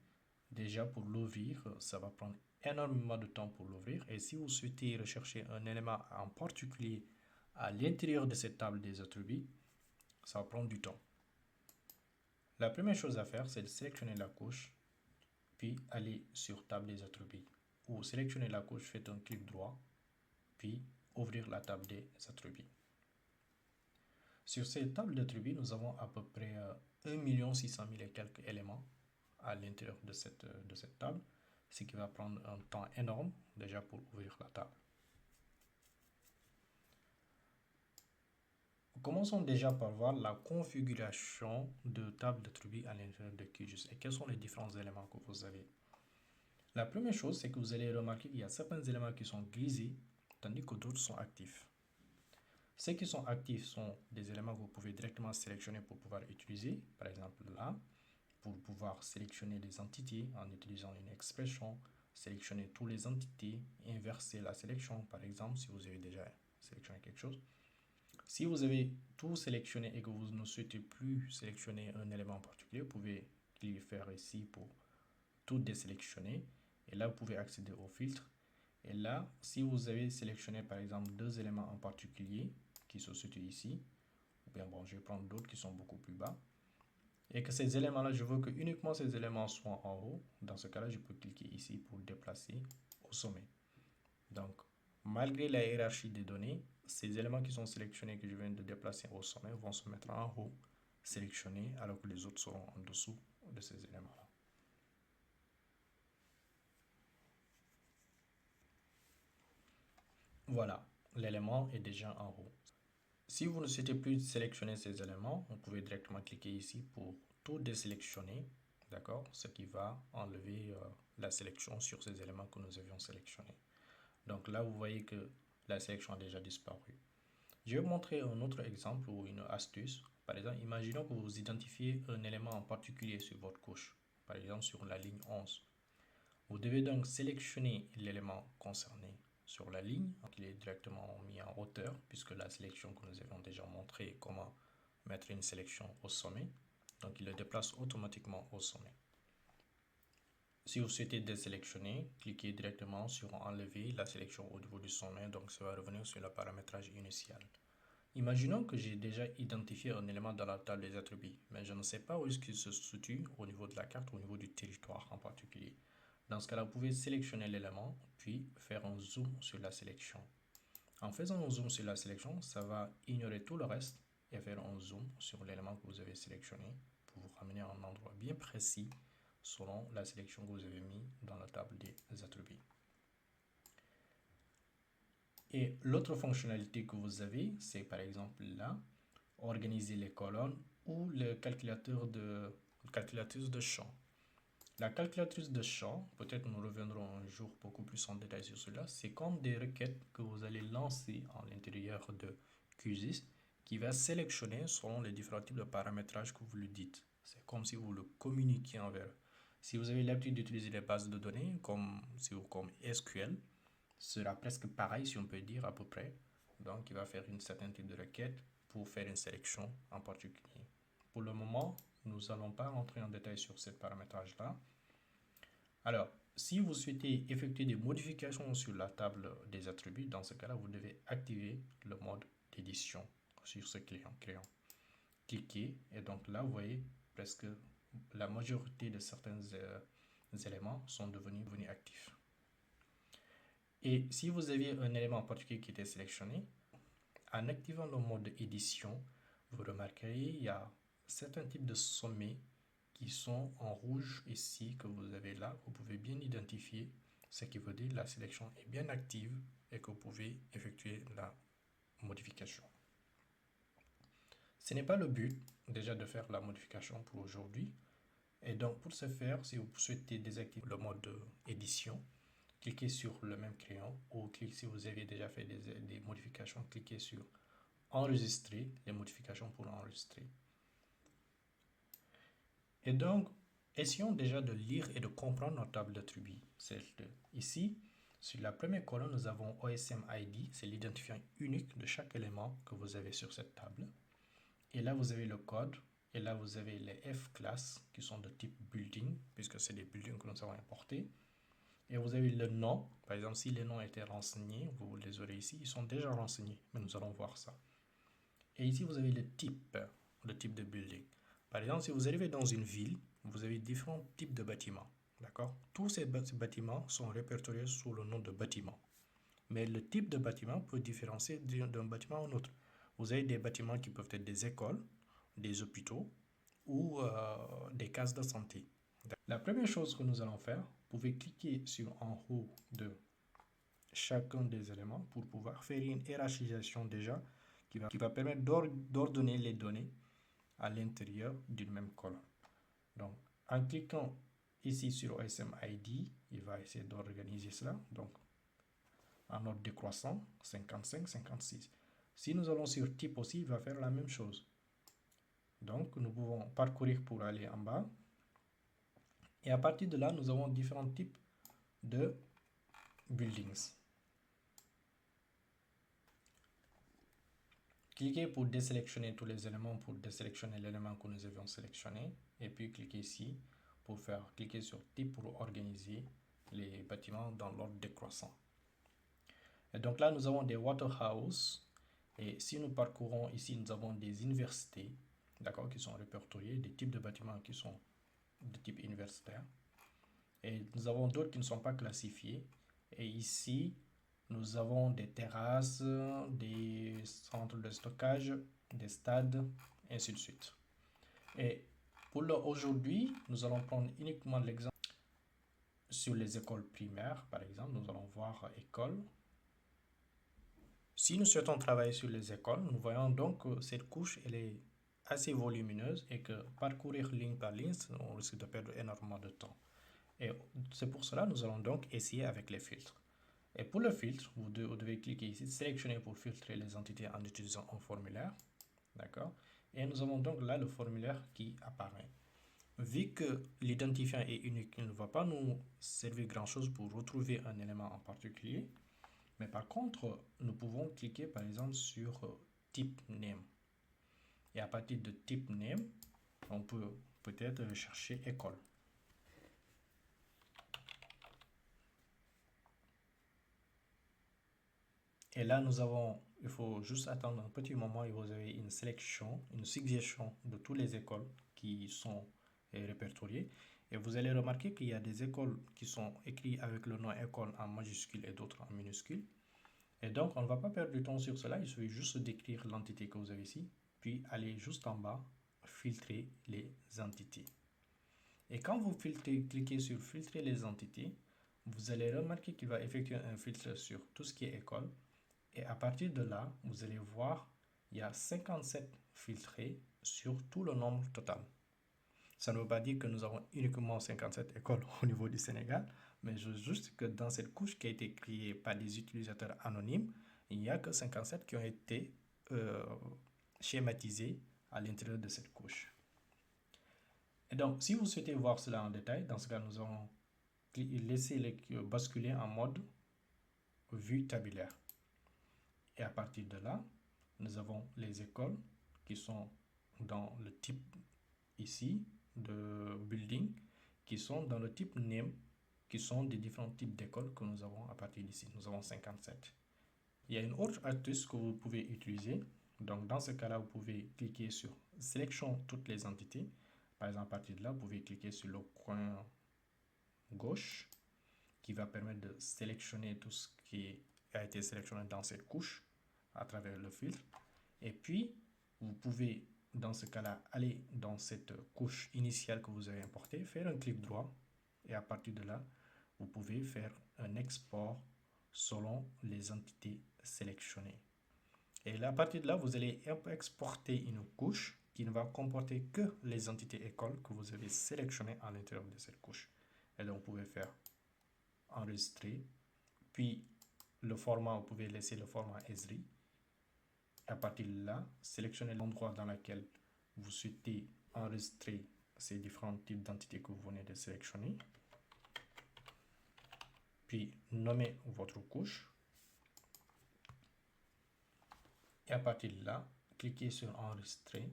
déjà pour l'ouvrir, ça va prendre énormément de temps pour l'ouvrir. Et si vous souhaitez rechercher un élément en particulier à l'intérieur de cette table des attributs, ça va prendre du temps. La première chose à faire, c'est de sélectionner la couche, puis aller sur table des attributs. Ou sélectionner la couche, faites un clic droit, puis ouvrir la table des attributs. Sur cette table d'attributs, nous avons à peu près 1 600 000 et quelques éléments à l'intérieur de cette table, ce qui va prendre un temps énorme déjà pour ouvrir la table. Commençons déjà par voir la configuration de table d'attributs à l'intérieur de QGIS et quels sont les différents éléments que vous avez. La première chose, c'est que vous allez remarquer qu'il y a certains éléments qui sont grisés, tandis que d'autres sont actifs. Ceux qui sont actifs sont des éléments que vous pouvez directement sélectionner pour pouvoir utiliser. Par exemple là, pour pouvoir sélectionner des entités en utilisant une expression, sélectionner toutes les entités, inverser la sélection par exemple si vous avez déjà sélectionné quelque chose. Si vous avez tout sélectionné et que vous ne souhaitez plus sélectionner un élément en particulier, vous pouvez cliquer faire ici pour tout désélectionner. Et là, vous pouvez accéder au filtre. Et là, si vous avez sélectionné par exemple deux éléments en particulier qui se situent ici, ou bien bon, je vais prendre d'autres qui sont beaucoup plus bas, et que ces éléments-là, je veux que uniquement ces éléments soient en haut. Dans ce cas-là, je peux cliquer ici pour déplacer au sommet. Donc, malgré la hiérarchie des données, ces éléments qui sont sélectionnés que je viens de déplacer au sommet vont se mettre en haut, sélectionnés, alors que les autres seront en dessous de ces éléments-là. Voilà, l'élément est déjà en haut. Si vous ne souhaitez plus sélectionner ces éléments, vous pouvez directement cliquer ici pour tout désélectionner, d'accord? Ce qui va enlever la sélection sur ces éléments que nous avions sélectionnés. Donc là, vous voyez que la sélection a déjà disparu. Je vais vous montrer un autre exemple ou une astuce. Par exemple, imaginons que vous identifiez un élément en particulier sur votre couche, par exemple sur la ligne 11. Vous devez donc sélectionner l'élément concerné sur la ligne. Donc, il est directement mis en hauteur puisque la sélection que nous avons déjà montré comment mettre une sélection au sommet. Donc, il le déplace automatiquement au sommet. Si vous souhaitez désélectionner, cliquez directement sur enlever la sélection au niveau du sommet. Donc, ça va revenir sur le paramétrage initial. Imaginons que j'ai déjà identifié un élément dans la table des attributs, mais je ne sais pas où est-ce qu'il se situe au niveau de la carte, au niveau du territoire en particulier. Dans ce cas-là, vous pouvez sélectionner l'élément, puis faire un zoom sur la sélection. En faisant un zoom sur la sélection, ça va ignorer tout le reste et faire un zoom sur l'élément que vous avez sélectionné pour vous ramener à un endroit bien précis selon la sélection que vous avez mis dans la table des attributs. Et l'autre fonctionnalité que vous avez, c'est par exemple là, organiser les colonnes ou le calculateur calculatrice de champ. La calculatrice de champ, peut-être nous reviendrons un jour beaucoup plus en détail sur cela, c'est comme des requêtes que vous allez lancer à l'intérieur de QGIS qui va sélectionner selon les différents types de paramétrage que vous lui dites. C'est comme si vous le communiquiez envers. Si vous avez l'habitude d'utiliser les bases de données comme SQL, ce sera presque pareil si on peut dire à peu près. Donc il va faire une certaine type de requête pour faire une sélection en particulier. Pour le moment, nous n'allons pas rentrer en détail sur ce paramétrage-là. Alors, si vous souhaitez effectuer des modifications sur la table des attributs, dans ce cas-là, vous devez activer le mode d'édition sur ce crayon. Cliquez et donc là, vous voyez presque la majorité de certains éléments sont devenus actifs. Et si vous aviez un élément en particulier qui était sélectionné, en activant le mode édition, vous remarquerez qu'il y a certains types de sommets qui sont en rouge ici que vous avez là. Vous pouvez bien identifier ce qui veut dire que la sélection est bien active et que vous pouvez effectuer la modification. Ce n'est pas le but déjà de faire la modification pour aujourd'hui. Et donc pour ce faire, si vous souhaitez désactiver le mode édition, cliquez sur le même crayon ou si vous avez déjà fait des modifications, cliquez sur enregistrer les modifications pour enregistrer. Et donc, essayons déjà de lire et de comprendre notre table d'attributs. Ici, sur la première colonne, nous avons OSM ID, c'est l'identifiant unique de chaque élément que vous avez sur cette table. Et là, vous avez le code. Et là, vous avez les F-classes qui sont de type building, puisque c'est des buildings que nous avons importés. Et vous avez le nom. Par exemple, si les noms étaient renseignés, vous les aurez ici. Ils sont déjà renseignés, mais nous allons voir ça. Et ici, vous avez le type de building. Par exemple, si vous arrivez dans une ville, vous avez différents types de bâtiments. D'accord? Tous ces bâtiments sont répertoriés sous le nom de bâtiment. Mais le type de bâtiment peut différencier d'un bâtiment à un autre. Vous avez des bâtiments qui peuvent être des écoles, des hôpitaux ou des cases de santé. La première chose que nous allons faire, vous pouvez cliquer sur en haut de chacun des éléments pour pouvoir faire une hiérarchisation déjà qui va permettre d'ordonner les données à l'intérieur d'une même colonne. Donc, en cliquant ici sur OSM ID, il va essayer d'organiser cela. Donc, en ordre décroissant, 55, 56. Si nous allons sur type aussi, il va faire la même chose. Donc, nous pouvons parcourir pour aller en bas. Et à partir de là, nous avons différents types de buildings. Cliquez pour désélectionner tous les éléments, pour désélectionner l'élément que nous avions sélectionné. Et puis, cliquez ici pour cliquer sur type pour organiser les bâtiments dans l'ordre décroissant. Et donc là, nous avons des waterhouses. Et si nous parcourons ici, nous avons des universités, d'accord, qui sont répertoriées, des types de bâtiments qui sont de type universitaire. Et nous avons d'autres qui ne sont pas classifiés. Et ici, nous avons des terrasses, des centres de stockage, des stades, et ainsi de suite. Et pour aujourd'hui, nous allons prendre uniquement l'exemple sur les écoles primaires. Par exemple, nous allons voir école. Si nous souhaitons travailler sur les écoles, nous voyons donc que cette couche elle est assez volumineuse et que parcourir ligne par ligne, on risque de perdre énormément de temps. Et c'est pour cela que nous allons donc essayer avec les filtres. Et pour le filtre, vous devez cliquer ici, sélectionner pour filtrer les entités en utilisant un formulaire. D'accord? Et nous avons donc là le formulaire qui apparaît. Vu que l'identifiant est unique, il ne va pas nous servir grand-chose pour retrouver un élément en particulier. Mais par contre, nous pouvons cliquer par exemple sur type name. Et à partir de type name, on peut peut-être chercher école. Et là, il faut juste attendre un petit moment et vous avez une sélection, une suggestion de toutes les écoles qui sont répertoriées. Et vous allez remarquer qu'il y a des écoles qui sont écrites avec le nom école en majuscule et d'autres en minuscule. Et donc, on ne va pas perdre du temps sur cela. Il suffit juste d'écrire l'entité que vous avez ici, puis aller juste en bas, filtrer les entités. Et quand vous cliquez sur filtrer les entités, vous allez remarquer qu'il va effectuer un filtre sur tout ce qui est école. Et à partir de là, vous allez voir, il y a 57 filtrés sur tout le nombre total. Ça ne veut pas dire que nous avons uniquement 57 écoles au niveau du Sénégal, mais juste que dans cette couche qui a été créée par des utilisateurs anonymes, il n'y a que 57 qui ont été schématisés à l'intérieur de cette couche. Et donc, si vous souhaitez voir cela en détail, dans ce cas, nous allons laisser basculer en mode vue tabulaire. Et à partir de là, nous avons les écoles qui sont dans le type ici de building, qui sont dans le type name, qui sont des différents types d'écoles que nous avons à partir d'ici. Nous avons 57. Il y a une autre astuce que vous pouvez utiliser. Donc dans ce cas-là, vous pouvez cliquer sur sélection toutes les entités. Par exemple, à partir de là, vous pouvez cliquer sur le coin gauche qui va permettre de sélectionner tout ce qui a été sélectionné dans cette couche à travers le filtre. Et puis, vous pouvez, dans ce cas-là, aller dans cette couche initiale que vous avez importée, faire un clic droit, et à partir de là, vous pouvez faire un export selon les entités sélectionnées. Et là, à partir de là, vous allez exporter une couche qui ne va comporter que les entités écoles que vous avez sélectionnées à l'intérieur de cette couche. Et donc, vous pouvez faire enregistrer, puis le format, vous pouvez laisser le format Esri. À partir de là, sélectionnez l'endroit dans lequel vous souhaitez enregistrer ces différents types d'entités que vous venez de sélectionner. Puis, nommez votre couche. Et à partir de là, cliquez sur Enregistrer.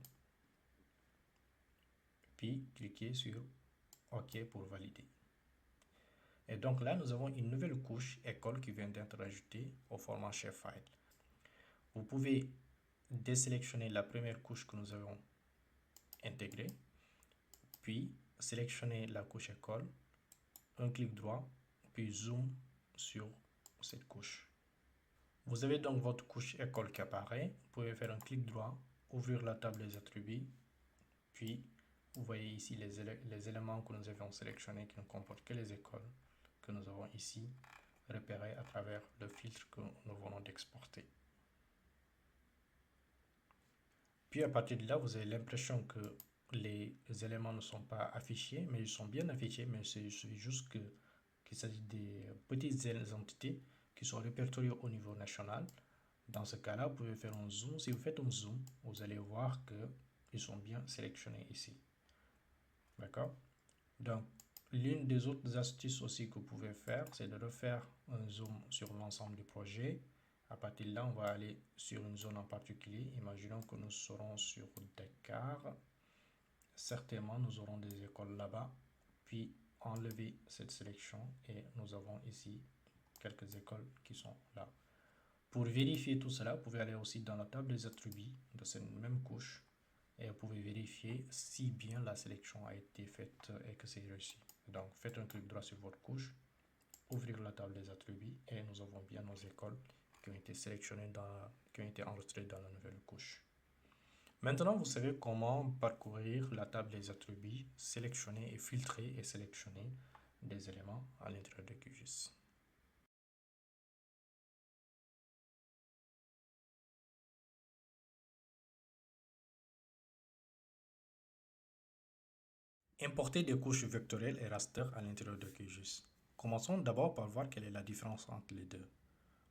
Puis, cliquez sur OK pour valider. Et donc là, nous avons une nouvelle couche école qui vient d'être ajoutée au format Shapefile. Vous pouvez désélectionner la première couche que nous avons intégrée, puis sélectionner la couche école, un clic droit, puis zoom sur cette couche. Vous avez donc votre couche école qui apparaît. Vous pouvez faire un clic droit, ouvrir la table des attributs, puis vous voyez ici les éléments que nous avions sélectionnés qui ne comportent que les écoles que nous avons ici repérés à travers le filtre que nous venons d'exporter. Puis à partir de là, vous avez l'impression que les éléments ne sont pas affichés, mais ils sont bien affichés, mais c'est juste qu'il s'agit des petites entités qui sont répertoriées au niveau national. Dans ce cas-là, vous pouvez faire un zoom. Si vous faites un zoom, vous allez voir qu'ils sont bien sélectionnés ici. D'accord? Donc, l'une des autres astuces aussi que vous pouvez faire, c'est de refaire un zoom sur l'ensemble du projet. À partir de là, on va aller sur une zone en particulier. Imaginons que nous serons sur Dakar. Certainement, nous aurons des écoles là-bas. Puis, enlever cette sélection et nous avons ici quelques écoles qui sont là. Pour vérifier tout cela, vous pouvez aller aussi dans la table des attributs de cette même couche et vous pouvez vérifier si bien la sélection a été faite et que c'est réussi. Donc, faites un clic droit sur votre couche, ouvrir la table des attributs et nous avons bien nos écoles qui ont été sélectionnées, qui ont été enregistrées dans la nouvelle couche. Maintenant, vous savez comment parcourir la table des attributs, sélectionner et filtrer et sélectionner des éléments à l'intérieur de QGIS. Importer des couches vectorielles et raster à l'intérieur de QGIS. Commençons d'abord par voir quelle est la différence entre les deux.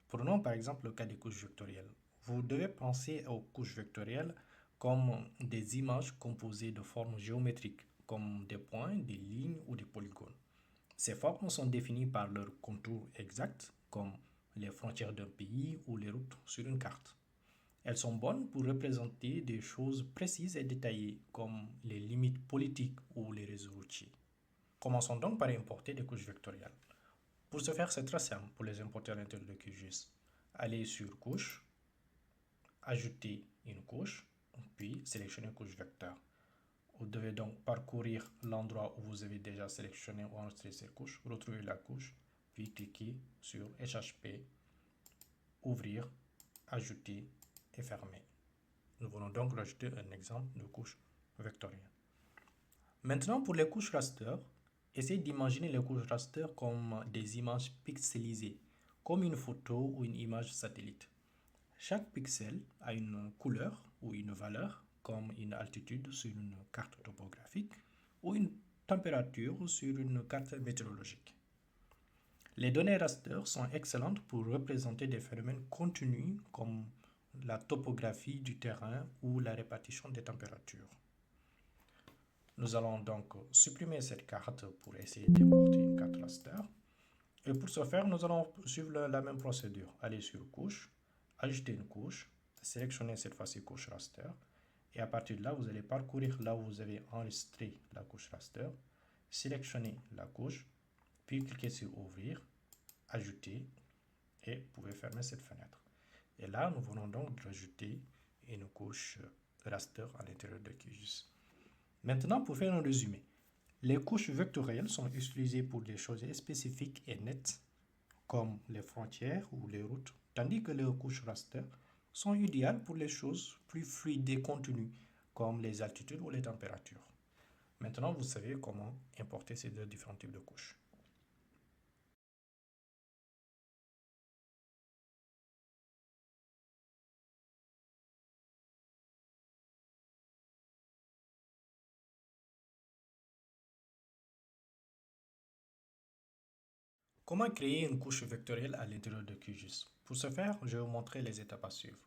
Prenons par exemple le cas des couches vectorielles. Vous devez penser aux couches vectorielles comme des images composées de formes géométriques, comme des points, des lignes ou des polygones. Ces formes sont définies par leur contour exact, comme les frontières d'un pays ou les routes sur une carte. Elles sont bonnes pour représenter des choses précises et détaillées, comme les limites politiques ou les réseaux routiers. Commençons donc par importer des couches vectorielles. Pour ce faire, c'est très simple pour les importer à l'intérieur de QGIS. Allez sur Couche, ajouter une couche, puis sélectionner couche vecteur. Vous devez donc parcourir l'endroit où vous avez déjà sélectionné ou enregistré cette couche, retrouver la couche, puis cliquer sur HHP, ouvrir, ajouter et fermer. Nous allons donc rajouter un exemple de couche vectorielle. Maintenant, pour les couches raster, essayez d'imaginer les couches raster comme des images pixelisées, comme une photo ou une image satellite. Chaque pixel a une couleur ou une valeur, comme une altitude sur une carte topographique ou une température sur une carte météorologique. Les données raster sont excellentes pour représenter des phénomènes continus comme la topographie du terrain ou la répartition des températures. Nous allons donc supprimer cette carte pour essayer d'importer une carte raster. Et pour ce faire, nous allons suivre la même procédure. Aller sur couche, ajouter une couche, sélectionner cette fois-ci couche raster. Et à partir de là, vous allez parcourir là où vous avez enregistré la couche raster, sélectionner la couche, puis cliquer sur ouvrir, ajouter et vous pouvez fermer cette fenêtre. Et là, nous venons donc rajouter une couche raster à l'intérieur de QGIS. Maintenant, pour faire un résumé, les couches vectorielles sont utilisées pour des choses spécifiques et nettes, comme les frontières ou les routes, tandis que les couches raster sont idéales pour les choses plus fluides et continues, comme les altitudes ou les températures. Maintenant, vous savez comment importer ces deux différents types de couches. Comment créer une couche vectorielle à l'intérieur de QGIS? Pour ce faire, je vais vous montrer les étapes à suivre.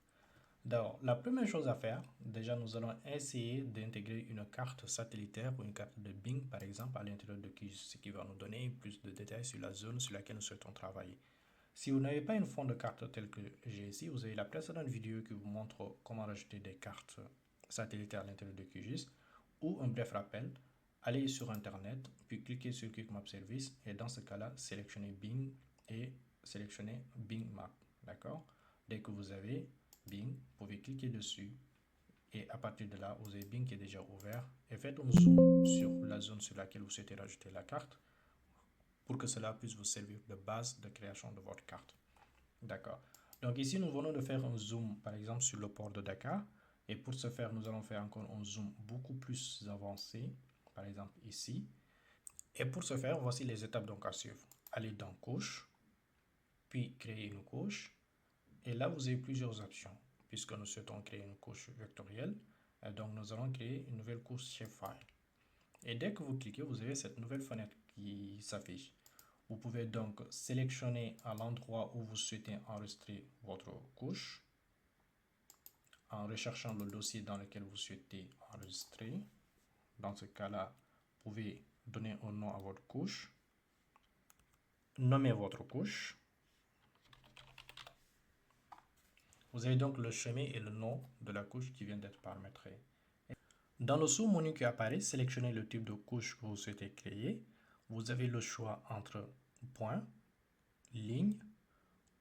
Donc, la première chose à faire, déjà nous allons essayer d'intégrer une carte satellitaire ou une carte de Bing par exemple à l'intérieur de QGIS, ce qui va nous donner plus de détails sur la zone sur laquelle nous souhaitons travailler. Si vous n'avez pas une fond de carte telle que j'ai ici, vous avez la précédente vidéo qui vous montre comment rajouter des cartes satellitaires à l'intérieur de QGIS ou un bref rappel. Allez sur internet, puis cliquez sur Quick Map Service et dans ce cas-là, sélectionnez Bing et sélectionnez Bing Map. D'accord? Dès que vous avez Bing, vous pouvez cliquer dessus et à partir de là, vous avez Bing qui est déjà ouvert et faites un zoom sur la zone sur laquelle vous souhaitez rajouter la carte pour que cela puisse vous servir de base de création de votre carte. D'accord. Donc ici, nous venons de faire un zoom, par exemple, sur le port de Dakar. Et pour ce faire, nous allons faire encore un zoom beaucoup plus avancé, par exemple ici. Et pour ce faire, voici les étapes donc à suivre. Allez dans couche, puis créer une couche. Et là, vous avez plusieurs options, puisque nous souhaitons créer une couche vectorielle. Et donc, nous allons créer une nouvelle couche shapefile. Et dès que vous cliquez, vous avez cette nouvelle fenêtre qui s'affiche. Vous pouvez donc sélectionner à l'endroit où vous souhaitez enregistrer votre couche en recherchant le dossier dans lequel vous souhaitez enregistrer. Dans ce cas-là, vous pouvez donner un nom à votre couche, nommer votre couche. Vous avez donc le chemin et le nom de la couche qui vient d'être paramétré. Dans le sous-menu qui apparaît, sélectionnez le type de couche que vous souhaitez créer. Vous avez le choix entre point, ligne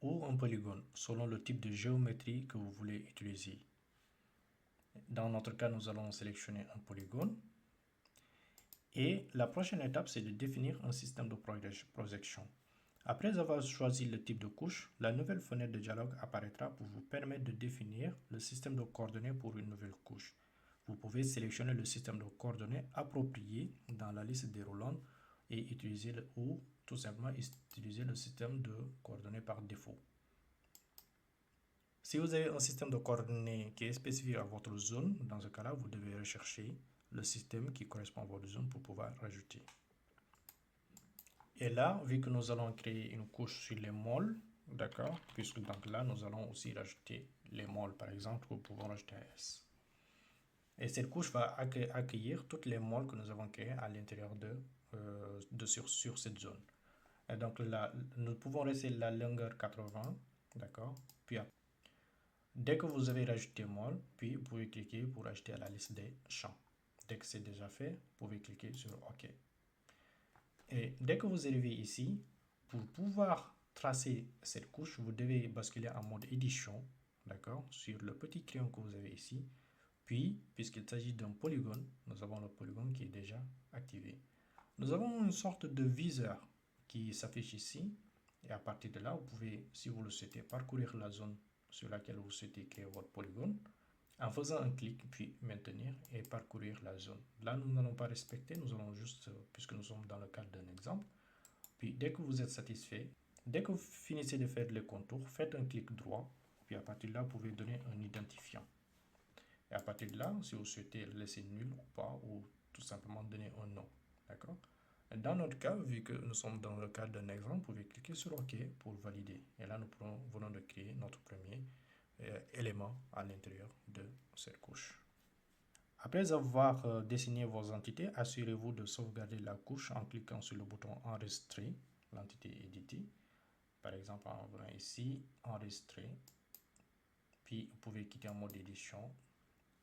ou un polygone, selon le type de géométrie que vous voulez utiliser. Dans notre cas, nous allons sélectionner un polygone. Et la prochaine étape, c'est de définir un système de projection. Après avoir choisi le type de couche, la nouvelle fenêtre de dialogue apparaîtra pour vous permettre de définir le système de coordonnées pour une nouvelle couche. Vous pouvez sélectionner le système de coordonnées approprié dans la liste déroulante et utiliser ou tout simplement utiliser le système de coordonnées par défaut. Si vous avez un système de coordonnées qui est spécifique à votre zone, dans ce cas-là, vous devez rechercher le système qui correspond à votre zone pour pouvoir rajouter. Et là, vu que nous allons créer une couche sur les môles, d'accord, puisque donc là, nous allons aussi rajouter les môles, par exemple, nous pouvons rajouter un S. Et cette couche va accueillir toutes les môles que nous avons créées à l'intérieur sur cette zone. Et donc là, nous pouvons rester la longueur 80, d'accord, puis dès que vous avez rajouté môle, puis vous pouvez cliquer pour ajouter à la liste des champs. Dès que c'est déjà fait, vous pouvez cliquer sur OK. Et dès que vous arrivez ici, pour pouvoir tracer cette couche, vous devez basculer en mode édition, d'accord, sur le petit crayon que vous avez ici. Puis, puisqu'il s'agit d'un polygone, nous avons le polygone qui est déjà activé. Nous avons une sorte de viseur qui s'affiche ici. Et à partir de là, vous pouvez, si vous le souhaitez, parcourir la zone sur laquelle vous souhaitez créer votre polygone en faisant un clic, puis maintenir et parcourir la zone. Là, nous n'allons pas respecter, nous allons juste, puisque nous sommes dans le cadre d'un exemple. Puis, dès que vous êtes satisfait, dès que vous finissez de faire les contours, faites un clic droit. Puis, à partir de là, vous pouvez donner un identifiant. Et à partir de là, si vous souhaitez le laisser nul ou pas, ou tout simplement donner un nom. D'accord? Dans notre cas, vu que nous sommes dans le cadre d'un exemple, vous pouvez cliquer sur OK pour valider. Et là, nous venons de créer notre premier élément à l'intérieur de cette couche. Après avoir dessiné vos entités, assurez-vous de sauvegarder la couche en cliquant sur le bouton Enregistrer, l'entité éditée. Par exemple, en venant ici, Enregistrer. Puis, vous pouvez quitter en mode édition.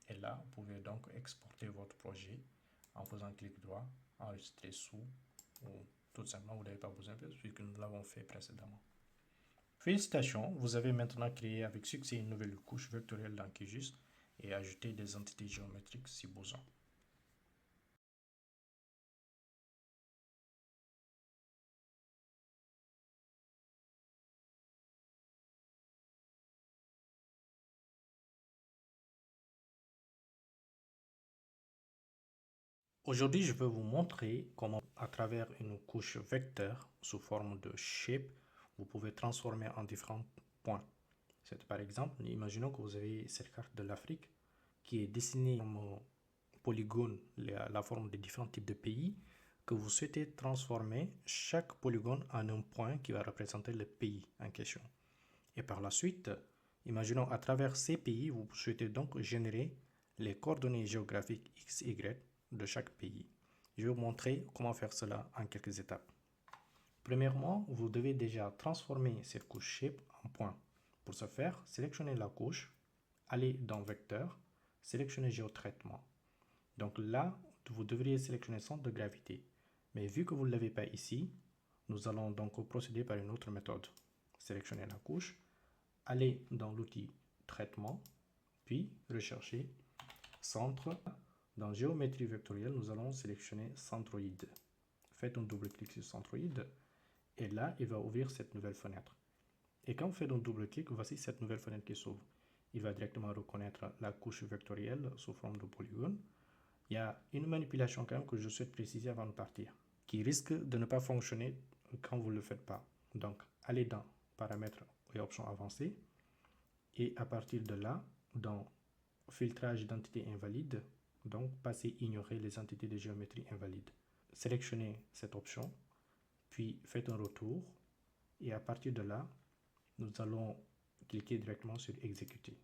Et là, vous pouvez donc exporter votre projet en faisant clic droit, Enregistrer sous, ou tout simplement, vous n'avez pas besoin de puisque nous l'avons fait précédemment. Félicitations, vous avez maintenant créé avec succès une nouvelle couche vectorielle dans QGIS et ajouté des entités géométriques si besoin. Aujourd'hui, je vais vous montrer comment, à travers une couche vecteur sous forme de shape, vous pouvez transformer en différents points. C'est par exemple, imaginons que vous avez cette carte de l'Afrique qui est dessinée comme polygone, la forme des différents types de pays, que vous souhaitez transformer chaque polygone en un point qui va représenter le pays en question. Et par la suite, Imaginons à travers ces pays, vous souhaitez donc générer les coordonnées géographiques X, Y de chaque pays. Je vais vous montrer comment faire cela en quelques étapes. Premièrement, vous devez déjà transformer cette couche shape en point. Pour ce faire, sélectionnez la couche, allez dans Vecteur, sélectionnez Géotraitement. Donc là, vous devriez sélectionner Centre de gravité. Mais vu que vous ne l'avez pas ici, nous allons donc procéder par une autre méthode. Sélectionnez la couche, allez dans l'outil Traitement, puis recherchez Centre. Dans Géométrie vectorielle, nous allons sélectionner Centroïde. Faites un double-clic sur Centroïde et là, il va ouvrir cette nouvelle fenêtre. Et quand vous faites un double-clic, voici cette nouvelle fenêtre qui s'ouvre. Il va directement reconnaître la couche vectorielle sous forme de polygone. Il y a une manipulation quand même que je souhaite préciser avant de partir, qui risque de ne pas fonctionner quand vous ne le faites pas. Donc, allez dans Paramètres et Options avancées. Et à partir de là, dans Filtrage d'entités invalides, donc passez Ignorer les entités de géométrie invalides. Sélectionnez cette option, puis faites un retour. Et à partir de là, nous allons cliquer directement sur Exécuter.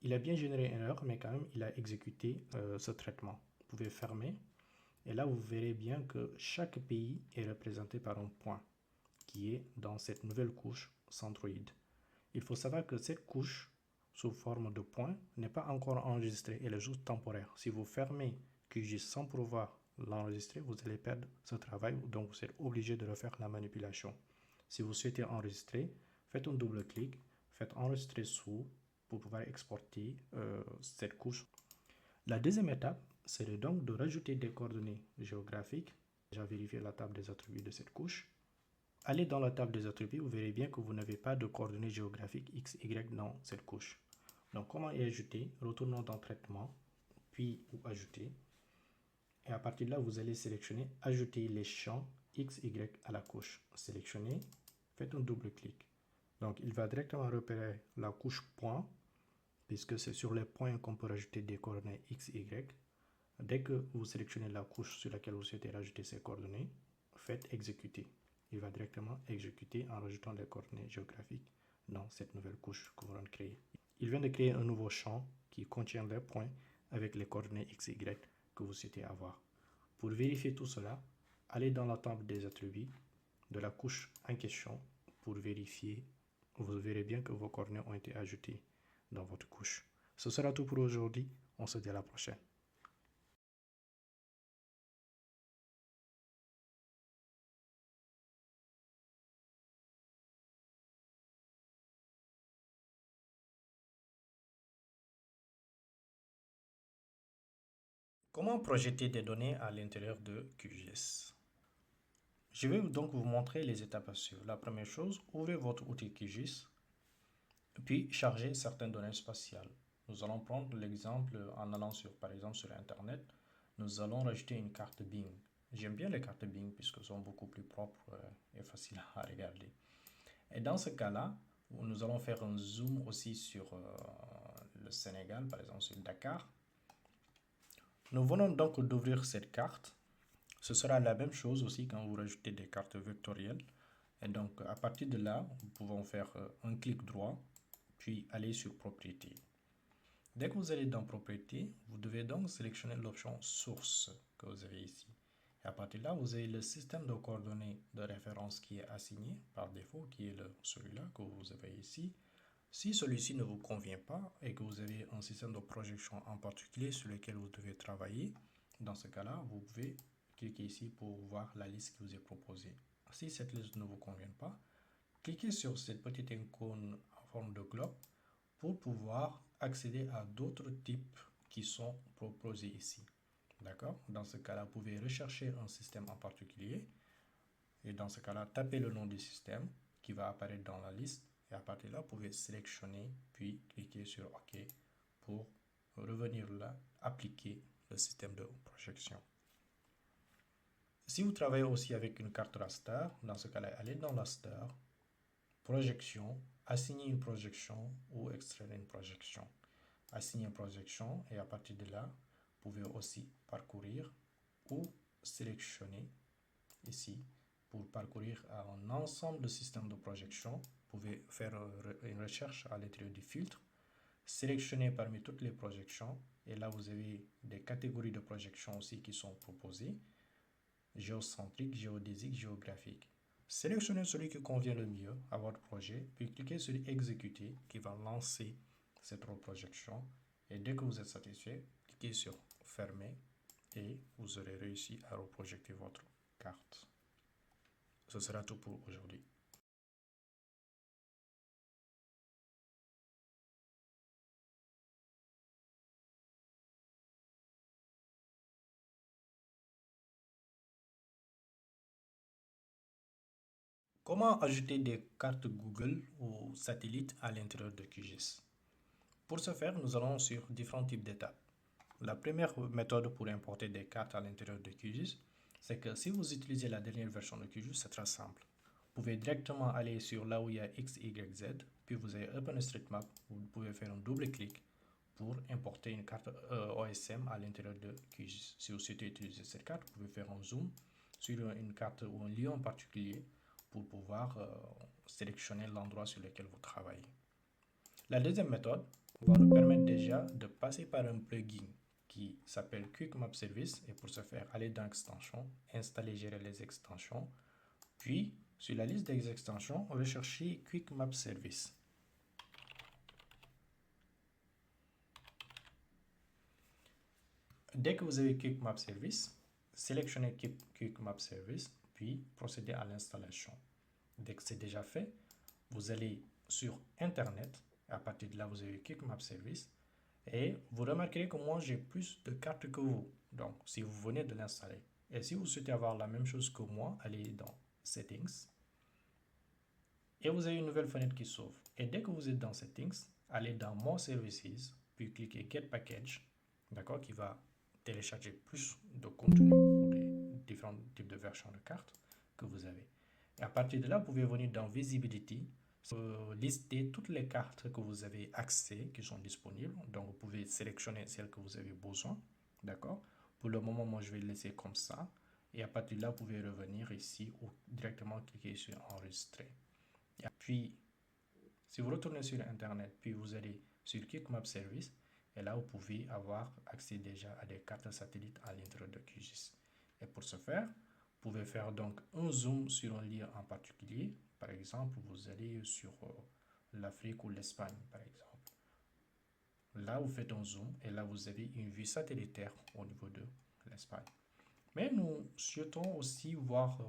Il a bien généré une erreur, mais quand même, il a exécuté ce traitement. Vous pouvez fermer. Et là, vous verrez bien que chaque pays est représenté par un point qui est dans cette nouvelle couche centroïde. Il faut savoir que cette couche, sous forme de point, n'est pas encore enregistrée. Elle est juste temporaire. Si vous fermez QGIS sans pouvoir l'enregistrer, vous allez perdre ce travail. Donc, vous êtes obligé de refaire la manipulation. Si vous souhaitez enregistrer, faites un double-clic, faites enregistrer sous pour pouvoir exporter cette couche. La deuxième étape, c'est donc de rajouter des coordonnées géographiques. J'ai vérifié la table des attributs de cette couche. Allez dans la table des attributs, vous verrez bien que vous n'avez pas de coordonnées géographiques X, Y dans cette couche. Donc, comment y ajouter? Retournons dans Traitement, puis Ajouter. Et à partir de là, vous allez sélectionner Ajouter les champs X, Y à la couche. Sélectionnez, faites un double-clic. Donc, il va directement repérer la couche point, puisque c'est sur les points qu'on peut rajouter des coordonnées X, Y. Dès que vous sélectionnez la couche sur laquelle vous souhaitez rajouter ces coordonnées, faites Exécuter. Il va directement exécuter en rajoutant les coordonnées géographiques dans cette nouvelle couche que vous allez créer. Il vient de créer un nouveau champ qui contient les points avec les coordonnées X, Y que vous souhaitez avoir. Pour vérifier tout cela, allez dans la table des attributs de la couche en question pour vérifier. Vous verrez bien que vos coordonnées ont été ajoutées dans votre couche. Ce sera tout pour aujourd'hui. On se dit à la prochaine. Comment projeter des données à l'intérieur de QGIS? Je vais donc vous montrer les étapes à suivre. La première chose, ouvrez votre outil QGIS, puis chargez certaines données spatiales. Nous allons prendre l'exemple en allant par exemple sur Internet. Nous allons rajouter une carte Bing. J'aime bien les cartes Bing puisqu'elles sont beaucoup plus propres et faciles à regarder. Et dans ce cas-là, nous allons faire un zoom aussi sur le Sénégal, par exemple sur Dakar. Nous venons donc d'ouvrir cette carte. Ce sera la même chose aussi quand vous rajoutez des cartes vectorielles. Et donc, à partir de là, nous pouvons faire un clic droit, puis aller sur Propriétés. Dès que vous allez dans Propriétés, vous devez donc sélectionner l'option Source que vous avez ici. Et à partir de là, vous avez le système de coordonnées de référence qui est assigné par défaut, qui est celui-là que vous avez ici. Si celui-ci ne vous convient pas et que vous avez un système de projection en particulier sur lequel vous devez travailler, dans ce cas-là, vous pouvez cliquez ici pour voir la liste qui vous est proposée. Si cette liste ne vous convient pas, cliquez sur cette petite icône en forme de globe pour pouvoir accéder à d'autres types qui sont proposés ici. D'accord? Dans ce cas-là, vous pouvez rechercher un système en particulier et dans ce cas-là, tapez le nom du système qui va apparaître dans la liste et à partir de là, vous pouvez sélectionner puis cliquer sur OK pour revenir là, appliquer le système de projection. Si vous travaillez aussi avec une carte raster, dans ce cas-là, allez dans raster, projection, assigner une projection ou extraire une projection. Assigner une projection et à partir de là, vous pouvez aussi parcourir ou sélectionner ici pour parcourir un ensemble de systèmes de projection. Vous pouvez faire une recherche à l'intérieur du filtre, sélectionner parmi toutes les projections, et là vous avez des catégories de projections aussi qui sont proposées, géocentrique, géodésique, géographique. Sélectionnez celui qui convient le mieux à votre projet, puis cliquez sur exécuter qui va lancer cette projection, et dès que vous êtes satisfait, cliquez sur fermer et vous aurez réussi à reprojeter votre carte. Ce sera tout pour aujourd'hui. Comment ajouter des cartes Google ou satellites à l'intérieur de QGIS? Pour ce faire, nous allons sur différents types d'étapes. La première méthode pour importer des cartes à l'intérieur de QGIS, c'est que si vous utilisez la dernière version de QGIS, c'est très simple. Vous pouvez directement aller sur là où il y a X, Y, Z, puis vous avez OpenStreetMap, vous pouvez faire un double clic pour importer une carte OSM à l'intérieur de QGIS. Si vous souhaitez utiliser cette carte, vous pouvez faire un zoom sur une carte ou un lieu en particulier pour pouvoir sélectionner l'endroit sur lequel vous travaillez. La deuxième méthode va nous permettre déjà de passer par un plugin qui s'appelle Quick Map Service, et pour ce faire, aller dans Extensions, installer, gérer les extensions, puis sur la liste des extensions, rechercher Quick Map Service. Dès que vous avez Quick Map Service, sélectionnez Quick Map Service, puis procédez à l'installation. Dès que c'est déjà fait, vous allez sur Internet. À partir de là, vous avez Quick Map Service. Et vous remarquerez que moi, j'ai plus de cartes que vous. Donc, si vous venez de l'installer. Et si vous souhaitez avoir la même chose que moi, allez dans Settings. Et vous avez une nouvelle fenêtre qui s'ouvre. Et dès que vous êtes dans Settings, allez dans More Services, puis cliquez Get Package, d'accord, qui va télécharger plus de contenu ou des différents types de versions de cartes que vous avez. Et à partir de là, vous pouvez venir dans Visibility, lister toutes les cartes que vous avez accès, qui sont disponibles. Donc, vous pouvez sélectionner celles que vous avez besoin, d'accord. Pour le moment, moi, je vais le laisser comme ça. Et à partir de là, vous pouvez revenir ici ou directement cliquer sur Enregistrer. Et puis, si vous retournez sur Internet, puis vous allez sur Quick Map Service, et là, vous pouvez avoir accès déjà à des cartes satellites à l'intérieur de QGIS. Et pour ce faire, vous pouvez faire donc un zoom sur un lieu en particulier. Par exemple, vous allez sur l'Afrique ou l'Espagne, par exemple. Là, vous faites un zoom et là, vous avez une vue satellitaire au niveau de l'Espagne. Mais nous souhaitons aussi voir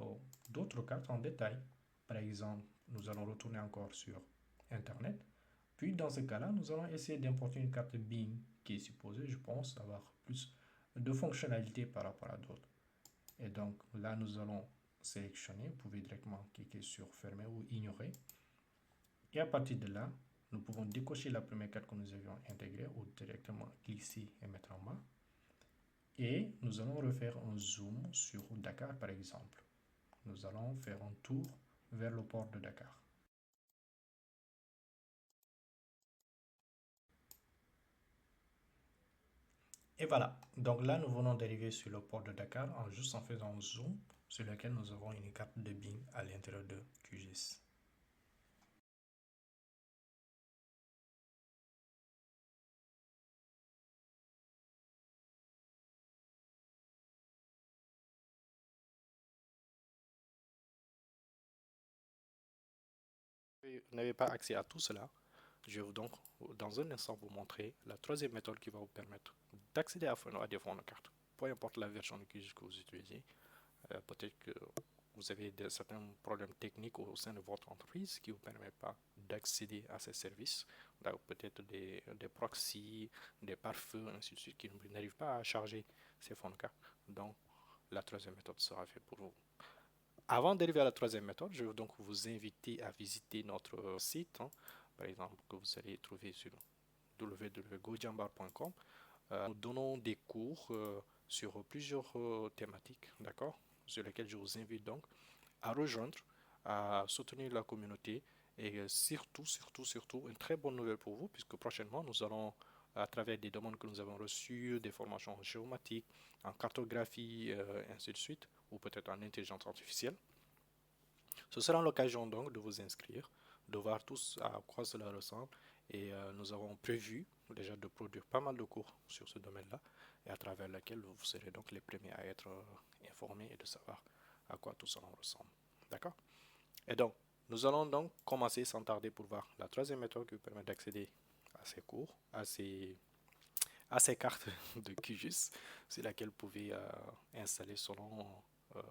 d'autres cartes en détail. Par exemple, nous allons retourner encore sur Internet. Puis, dans ce cas-là, nous allons essayer d'importer une carte Bing qui est supposée, je pense, avoir plus de fonctionnalités par rapport à d'autres. Et donc, là, nous allons sélectionner. Vous pouvez directement cliquer sur Fermer ou Ignorer. Et à partir de là, nous pouvons décocher la première carte que nous avions intégrée ou directement glisser et mettre en bas. Et nous allons refaire un zoom sur Dakar, par exemple. Nous allons faire un tour vers le port de Dakar. Et voilà, donc là nous venons d'arriver sur le port de Dakar juste en faisant un zoom sur lequel nous avons une carte de Bing à l'intérieur de QGIS. Vous n'avez pas accès à tout cela. Je vais donc dans un instant vous montrer la troisième méthode qui va vous permettre d'accéder à des fonds de carte. Peu importe la version de QGIS que vous utilisez, peut-être que vous avez certains problèmes techniques au sein de votre entreprise qui ne vous permettent pas d'accéder à ces services. Peut-être des proxys, des pare-feux, ainsi de suite, qui n'arrivent pas à charger ces fonds de carte. Donc, la troisième méthode sera faite pour vous. Avant d'arriver à la troisième méthode, je vais donc vous inviter à visiter notre site, par exemple, que vous allez trouver sur www.gojambar.com. Nous donnons des cours sur plusieurs thématiques, d'accord, sur lesquelles je vous invite donc à rejoindre, à soutenir la communauté et surtout, une très bonne nouvelle pour vous, puisque prochainement, nous allons, à travers des demandes que nous avons reçues, des formations en géomatique, en cartographie, ainsi de suite, ou peut-être en intelligence artificielle, Ce sera l'occasion donc de vous inscrire, de voir tous à quoi cela ressemble et nous avons prévu déjà de produire pas mal de cours sur ce domaine-là et à travers lequel vous serez donc les premiers à être informés et de savoir à quoi tout cela ressemble. D'accord? Et donc, nous allons donc commencer sans tarder pour voir la troisième méthode qui vous permet d'accéder à ces cours, à ces cartes de QGIS, sur laquelle vous pouvez installer selon, euh,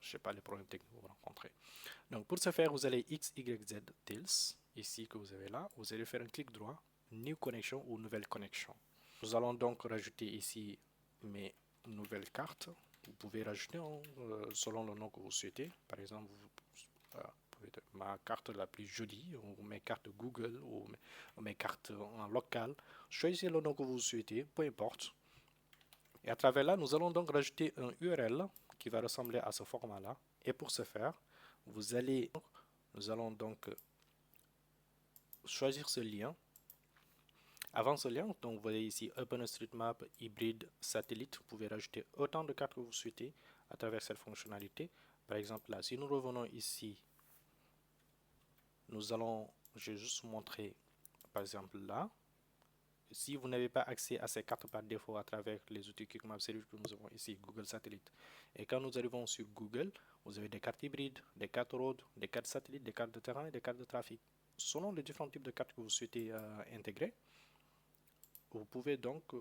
je sais pas, les problèmes techniques que vous rencontrez. Donc pour ce faire, vous allez X, Y, Z Tails, ici que vous avez là, vous allez faire un clic droit, New Connection ou Nouvelle connexion. Nous allons donc rajouter ici mes nouvelles cartes. Vous pouvez rajouter selon le nom que vous souhaitez. Par exemple, ma carte la plus jolie, ou mes cartes Google, ou mes cartes en local. Choisissez le nom que vous souhaitez, peu importe. Et à travers là, nous allons donc rajouter un URL qui va ressembler à ce format-là. Et pour ce faire, nous allons donc choisir ce lien. Avant ce lien, donc vous voyez ici OpenStreetMap hybride satellite. Vous pouvez rajouter autant de cartes que vous souhaitez à travers cette fonctionnalité. Par exemple, là, si nous revenons ici, je vais juste vous montrer, par exemple là, si vous n'avez pas accès à ces cartes par défaut à travers les outils QuickMap Series que nous avons ici, Google Satellite. Et quand nous arrivons sur Google, vous avez des cartes hybrides, des cartes road, des cartes satellites, des cartes de terrain et des cartes de trafic. Selon les différents types de cartes que vous souhaitez intégrer, vous pouvez donc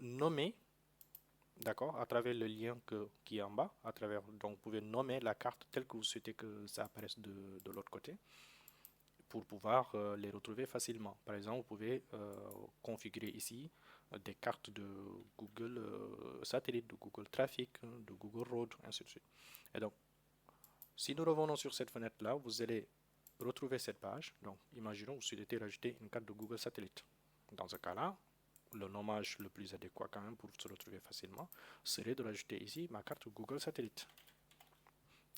nommer, d'accord, à travers le lien qui est en bas, donc vous pouvez nommer la carte telle que vous souhaitez que ça apparaisse de l'autre côté, pour pouvoir les retrouver facilement. Par exemple, vous pouvez configurer ici des cartes de Google Satellite, de Google Traffic, de Google Road, ainsi de suite. Et donc, si nous revenons sur cette fenêtre-là, vous allez retrouver cette page. Donc, imaginons que vous souhaitez rajouter une carte de Google Satellite. Dans ce cas-là, le nommage le plus adéquat quand même pour se retrouver facilement serait de rajouter ici ma carte Google Satellite.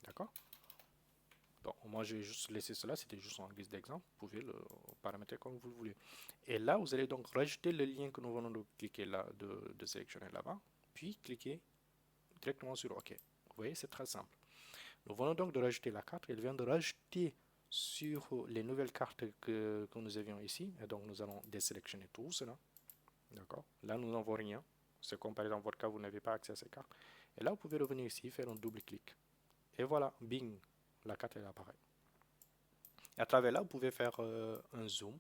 D'accord? Bon, moi j'ai juste laissé cela, c'était juste en guise d'exemple, vous pouvez le paramétrer comme vous le voulez. Et là, vous allez donc rajouter le lien que nous venons de cliquer là, de sélectionner là-bas, puis cliquer directement sur OK. Vous voyez, c'est très simple. Nous venons donc de rajouter la carte, elle vient de rajouter sur les nouvelles cartes que nous avions ici, et donc nous allons désélectionner tout cela. D'accord? Là, nous n'avons rien. C'est comme par exemple votre cas, vous n'avez pas accès à ces cartes. Et là, vous pouvez revenir ici, faire un double clic. Et voilà, bing, la carte elle apparaît. Et à travers là, vous pouvez faire un zoom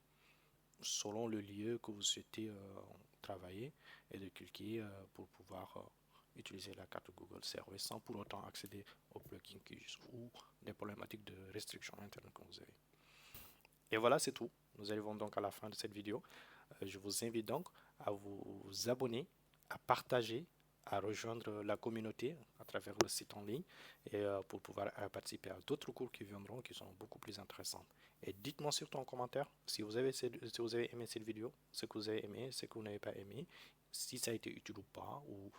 selon le lieu que vous souhaitez travailler et de cliquer pour pouvoir utiliser la carte Google Service sans pour autant accéder au plugin QGIS ou des problématiques de restriction internet que vous avez. Et voilà, c'est tout. Nous arrivons donc à la fin de cette vidéo. Je vous invite donc à vous abonner, à partager, à rejoindre la communauté à travers le site en ligne et pour pouvoir participer à d'autres cours qui viendront qui sont beaucoup plus intéressants. Et dites-moi surtout en commentaire si vous avez aimé cette vidéo, ce que vous avez aimé, ce que vous n'avez pas aimé, si ça a été utile ou pas, ou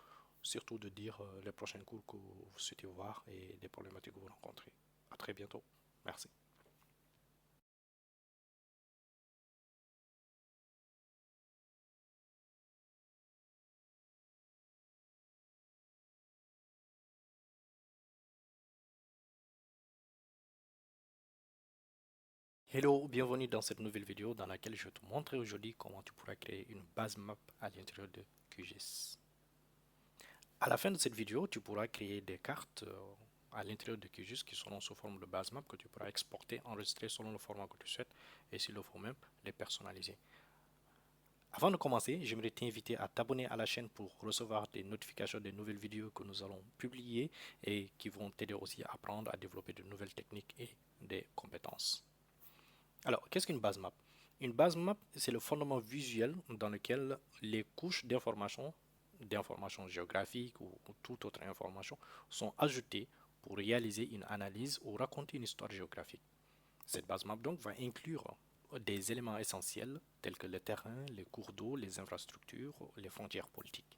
surtout de dire les prochains cours que vous souhaitez voir et des problématiques que vous rencontrez. À très bientôt. Merci. Hello, bienvenue dans cette nouvelle vidéo dans laquelle je vais te montrer aujourd'hui comment tu pourras créer une base map à l'intérieur de QGIS. À la fin de cette vidéo, tu pourras créer des cartes à l'intérieur de QGIS qui seront sous forme de base map que tu pourras exporter, enregistrer selon le format que tu souhaites et s'il le faut même, les personnaliser. Avant de commencer, j'aimerais t'inviter à t'abonner à la chaîne pour recevoir des notifications des nouvelles vidéos que nous allons publier et qui vont t'aider aussi à apprendre à développer de nouvelles techniques et des compétences. Alors, qu'est-ce qu'une base map? Une base map, c'est le fondement visuel dans lequel les couches d'informations géographiques ou toute autre information sont ajoutées pour réaliser une analyse ou raconter une histoire géographique. Cette base map donc va inclure des éléments essentiels tels que le terrain, les cours d'eau, les infrastructures, les frontières politiques.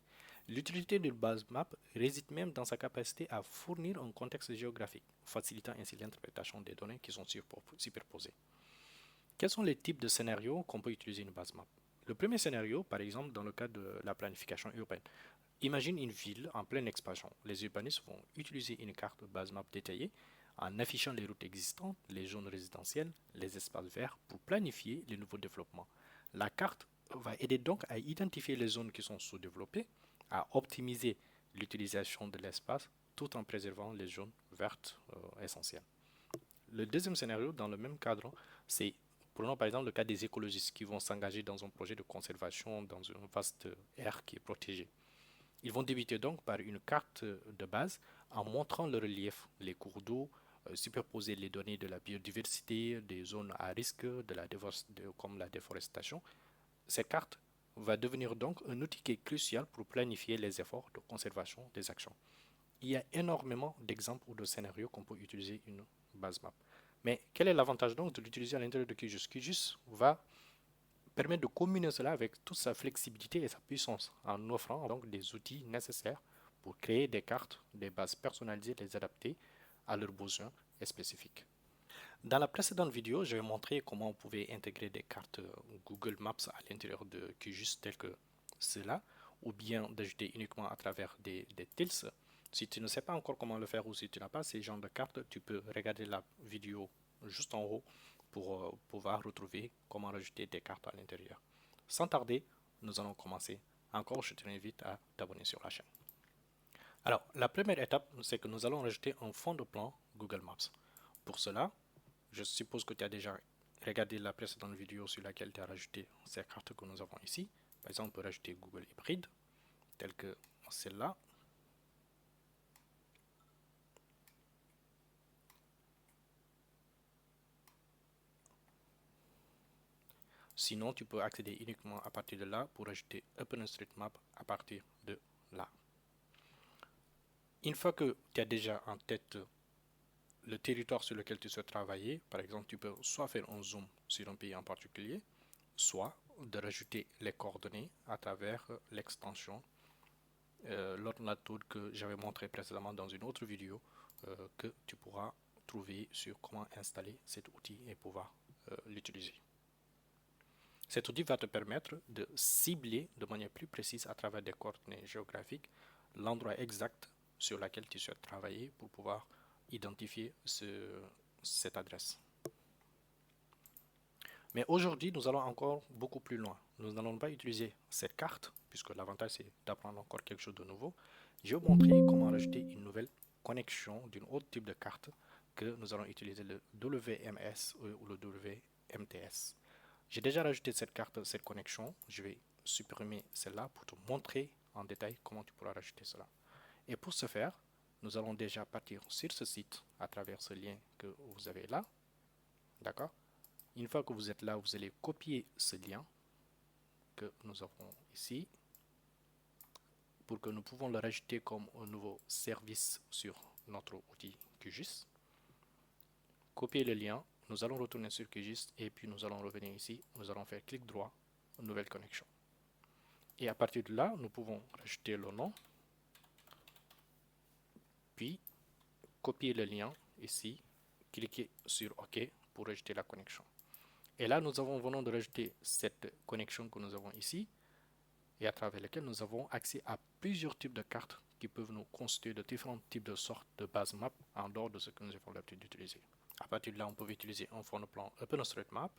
L'utilité d'une base map réside même dans sa capacité à fournir un contexte géographique, facilitant ainsi l'interprétation des données qui sont superposées. Quels sont les types de scénarios qu'on peut utiliser une base map? Le premier scénario, par exemple, dans le cadre de la planification urbaine. Imagine une ville en pleine expansion. Les urbanistes vont utiliser une carte base map détaillée en affichant les routes existantes, les zones résidentielles, les espaces verts pour planifier les nouveaux développements. La carte va aider donc à identifier les zones qui sont sous-développées, à optimiser l'utilisation de l'espace tout en préservant les zones vertes essentielles. Le deuxième scénario, dans le même cadre, c'est, prenons par exemple le cas des écologistes qui vont s'engager dans un projet de conservation dans une vaste aire qui est protégée. Ils vont débuter donc par une carte de base en montrant le relief, les cours d'eau, superposer les données de la biodiversité, des zones à risque comme la déforestation. Cette carte va devenir donc un outil qui est crucial pour planifier les efforts de conservation des actions. Il y a énormément d'exemples ou de scénarios qu'on peut utiliser une base map. Mais quel est l'avantage donc de l'utiliser à l'intérieur de QGIS? QGIS va permettre de combiner cela avec toute sa flexibilité et sa puissance en offrant donc des outils nécessaires pour créer des cartes, des bases personnalisées, les adapter à leurs besoins spécifiques. Dans la précédente vidéo, je vais montrer comment on pouvait intégrer des cartes Google Maps à l'intérieur de QGIS telles que cela, ou bien d'ajouter uniquement à travers des tiles. Si tu ne sais pas encore comment le faire ou si tu n'as pas ces genres de cartes, tu peux regarder la vidéo juste en haut pour pouvoir retrouver comment rajouter des cartes à l'intérieur. Sans tarder, nous allons commencer. Encore, je t'invite à t'abonner sur la chaîne. Alors, la première étape, c'est que nous allons rajouter un fond de plan Google Maps. Pour cela, je suppose que tu as déjà regardé la précédente vidéo sur laquelle tu as rajouté ces cartes que nous avons ici. Par exemple, on peut rajouter Google Hybride, telle que celle-là. Sinon, tu peux accéder uniquement à partir de là pour ajouter OpenStreetMap à partir de là. Une fois que tu as déjà en tête le territoire sur lequel tu souhaites travailler, par exemple, tu peux soit faire un zoom sur un pays en particulier, soit de rajouter les coordonnées à travers l'extension l'ordinateur que j'avais montré précédemment dans une autre vidéo que tu pourras trouver sur comment installer cet outil et pouvoir l'utiliser. Cet outil va te permettre de cibler de manière plus précise à travers des coordonnées géographiques l'endroit exact sur lequel tu souhaites travailler pour pouvoir identifier cette adresse. Mais aujourd'hui, nous allons encore beaucoup plus loin. Nous n'allons pas utiliser cette carte, puisque l'avantage c'est d'apprendre encore quelque chose de nouveau. Je vais vous montrer comment rajouter une nouvelle connexion d'un autre type de carte que nous allons utiliser le WMS ou le WMTS. J'ai déjà rajouté cette carte, cette connexion. Je vais supprimer celle-là pour te montrer en détail comment tu pourras rajouter cela. Et pour ce faire, nous allons déjà partir sur ce site à travers ce lien que vous avez là. D'accord? Une fois que vous êtes là, vous allez copier ce lien que nous avons ici pour que nous pouvons le rajouter comme un nouveau service sur notre outil QGIS. Copier le lien, nous allons retourner sur QGIS et puis nous allons revenir ici, nous allons faire clic droit, nouvelle connexion. Et à partir de là, nous pouvons rajouter le nom, puis copier le lien ici, cliquer sur OK pour rajouter la connexion. Et là, nous venons de rajouter cette connexion que nous avons ici et à travers laquelle nous avons accès à plusieurs types de cartes qui peuvent nous constituer de différents types de sortes de base map en dehors de ce que nous avons l'habitude d'utiliser. À partir de là, on peut utiliser un fond de plan OpenStreetMap.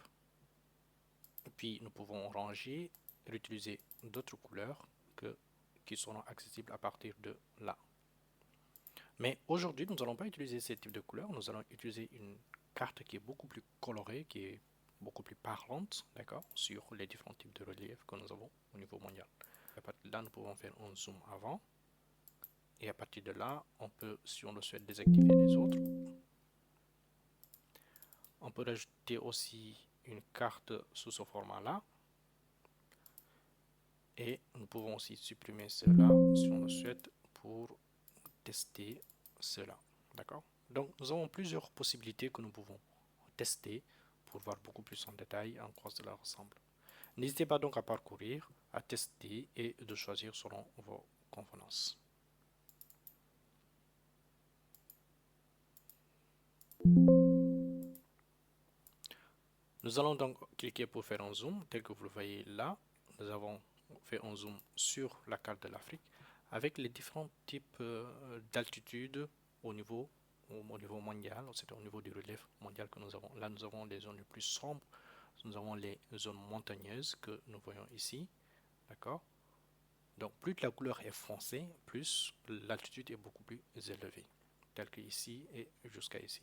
Puis nous pouvons ranger et utiliser d'autres couleurs qui seront accessibles à partir de là. Mais aujourd'hui, nous n'allons pas utiliser ce type de couleurs. Nous allons utiliser une carte qui est beaucoup plus colorée, qui est beaucoup plus parlante, d'accord, sur les différents types de reliefs que nous avons au niveau mondial. À partir de là, nous pouvons faire un zoom avant. Et à partir de là, on peut, si on le souhaite, désactiver les autres. On peut rajouter aussi une carte sous ce format-là. Et nous pouvons aussi supprimer cela si on le souhaite pour tester cela. D'accord? Donc, nous avons plusieurs possibilités que nous pouvons tester pour voir beaucoup plus en détail en quoi cela ressemble. N'hésitez pas donc à parcourir, à tester et de choisir selon vos convenances. Nous allons donc cliquer pour faire un zoom, tel que vous le voyez là. Nous avons fait un zoom sur la carte de l'Afrique avec les différents types d'altitude au niveau au niveau mondial, c'est au niveau du relief mondial que nous avons. Là, nous avons les zones les plus sombres, nous avons les zones montagneuses que nous voyons ici, d'accord? Donc, plus la couleur est foncée, plus l'altitude est beaucoup plus élevée, tel que ici et jusqu'à ici.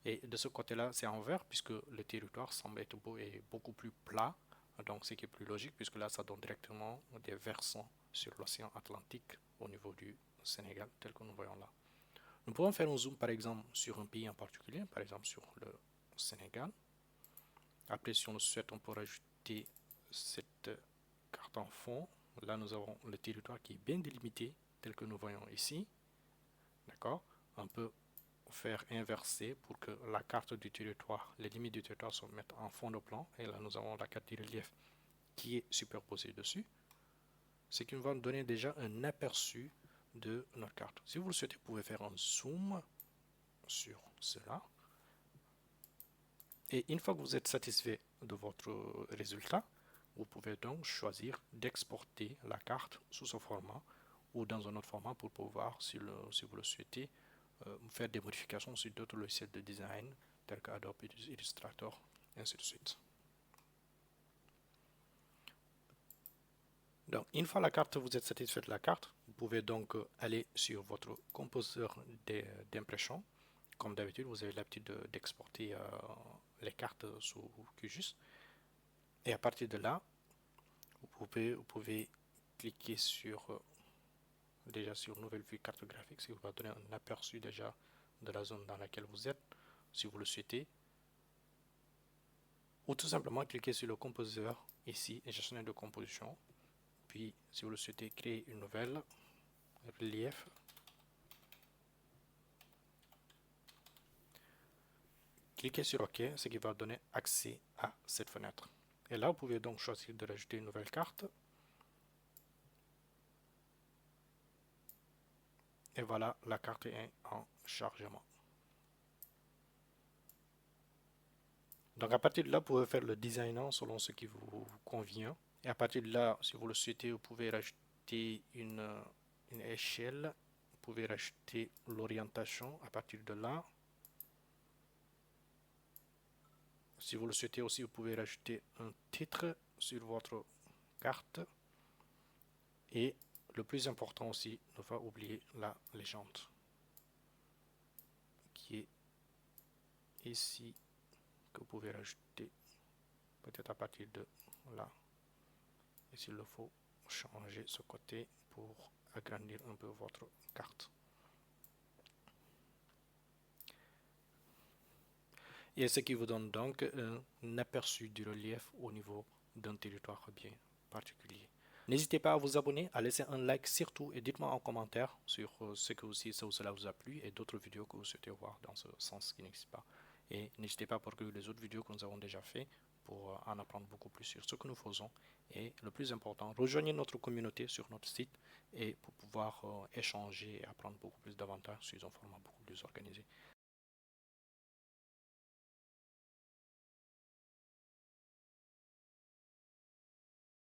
Et de ce côté-là, c'est en vert, puisque le territoire semble être beaucoup plus plat, donc ce qui est plus logique, puisque là, ça donne directement des versants sur l'océan Atlantique au niveau du Sénégal, tel que nous voyons là. Nous pouvons faire un zoom, par exemple, sur un pays en particulier, par exemple sur le Sénégal. Après, si on le souhaite, on peut rajouter cette carte en fond. Là, nous avons le territoire qui est bien délimité, tel que nous voyons ici. D'accord? On peut faire inverser pour que la carte du territoire, les limites du territoire se mettent en fond de plan. Et là, nous avons la carte du relief qui est superposée dessus. Ce qui va nous donner déjà un aperçu de notre carte. Si vous le souhaitez, vous pouvez faire un zoom sur cela. Et une fois que vous êtes satisfait de votre résultat, vous pouvez donc choisir d'exporter la carte sous ce format ou dans un autre format pour pouvoir, si vous le souhaitez, faire des modifications sur d'autres logiciels de design tels qu'Adobe Illustrator, et ainsi de suite. Donc, une fois la carte, vous êtes satisfait de la carte, vous pouvez donc aller sur votre composeur d'impression. Comme d'habitude, vous avez l'habitude d'exporter les cartes sous QGIS. Et à partir de là, vous pouvez cliquer sur déjà sur nouvelle vue cartographique, ce qui va donner un aperçu déjà de la zone dans laquelle vous êtes, si vous le souhaitez. Ou tout simplement cliquer sur le composeur ici, gestionnaire de composition. Puis, si vous le souhaitez, créer une nouvelle relief. Cliquez sur OK, ce qui va donner accès à cette fenêtre. Et là, vous pouvez donc choisir de rajouter une nouvelle carte. Et voilà, la carte est en chargement. Donc à partir de là, vous pouvez faire le design selon ce qui vous convient. Et à partir de là, si vous le souhaitez, vous pouvez rajouter une échelle. Vous pouvez rajouter l'orientation à partir de là. Si vous le souhaitez aussi, vous pouvez rajouter un titre sur votre carte. Et le plus important aussi, ne pas oublier la légende qui est ici, que vous pouvez rajouter peut-être à partir de là. Et s'il le faut, changer ce côté pour agrandir un peu votre carte. Et ce qui vous donne donc un aperçu du relief au niveau d'un territoire bien particulier. N'hésitez pas à vous abonner, à laisser un like surtout et dites-moi en commentaire sur ce que aussi ça ou cela vous a plu et d'autres vidéos que vous souhaitez voir dans ce sens qui n'existe pas. Et n'hésitez pas pour que les autres vidéos que nous avons déjà fait pour en apprendre beaucoup plus sur ce que nous faisons. Et le plus important, rejoignez notre communauté sur notre site et pour pouvoir échanger et apprendre beaucoup plus d'avantages sur un format beaucoup plus organisé.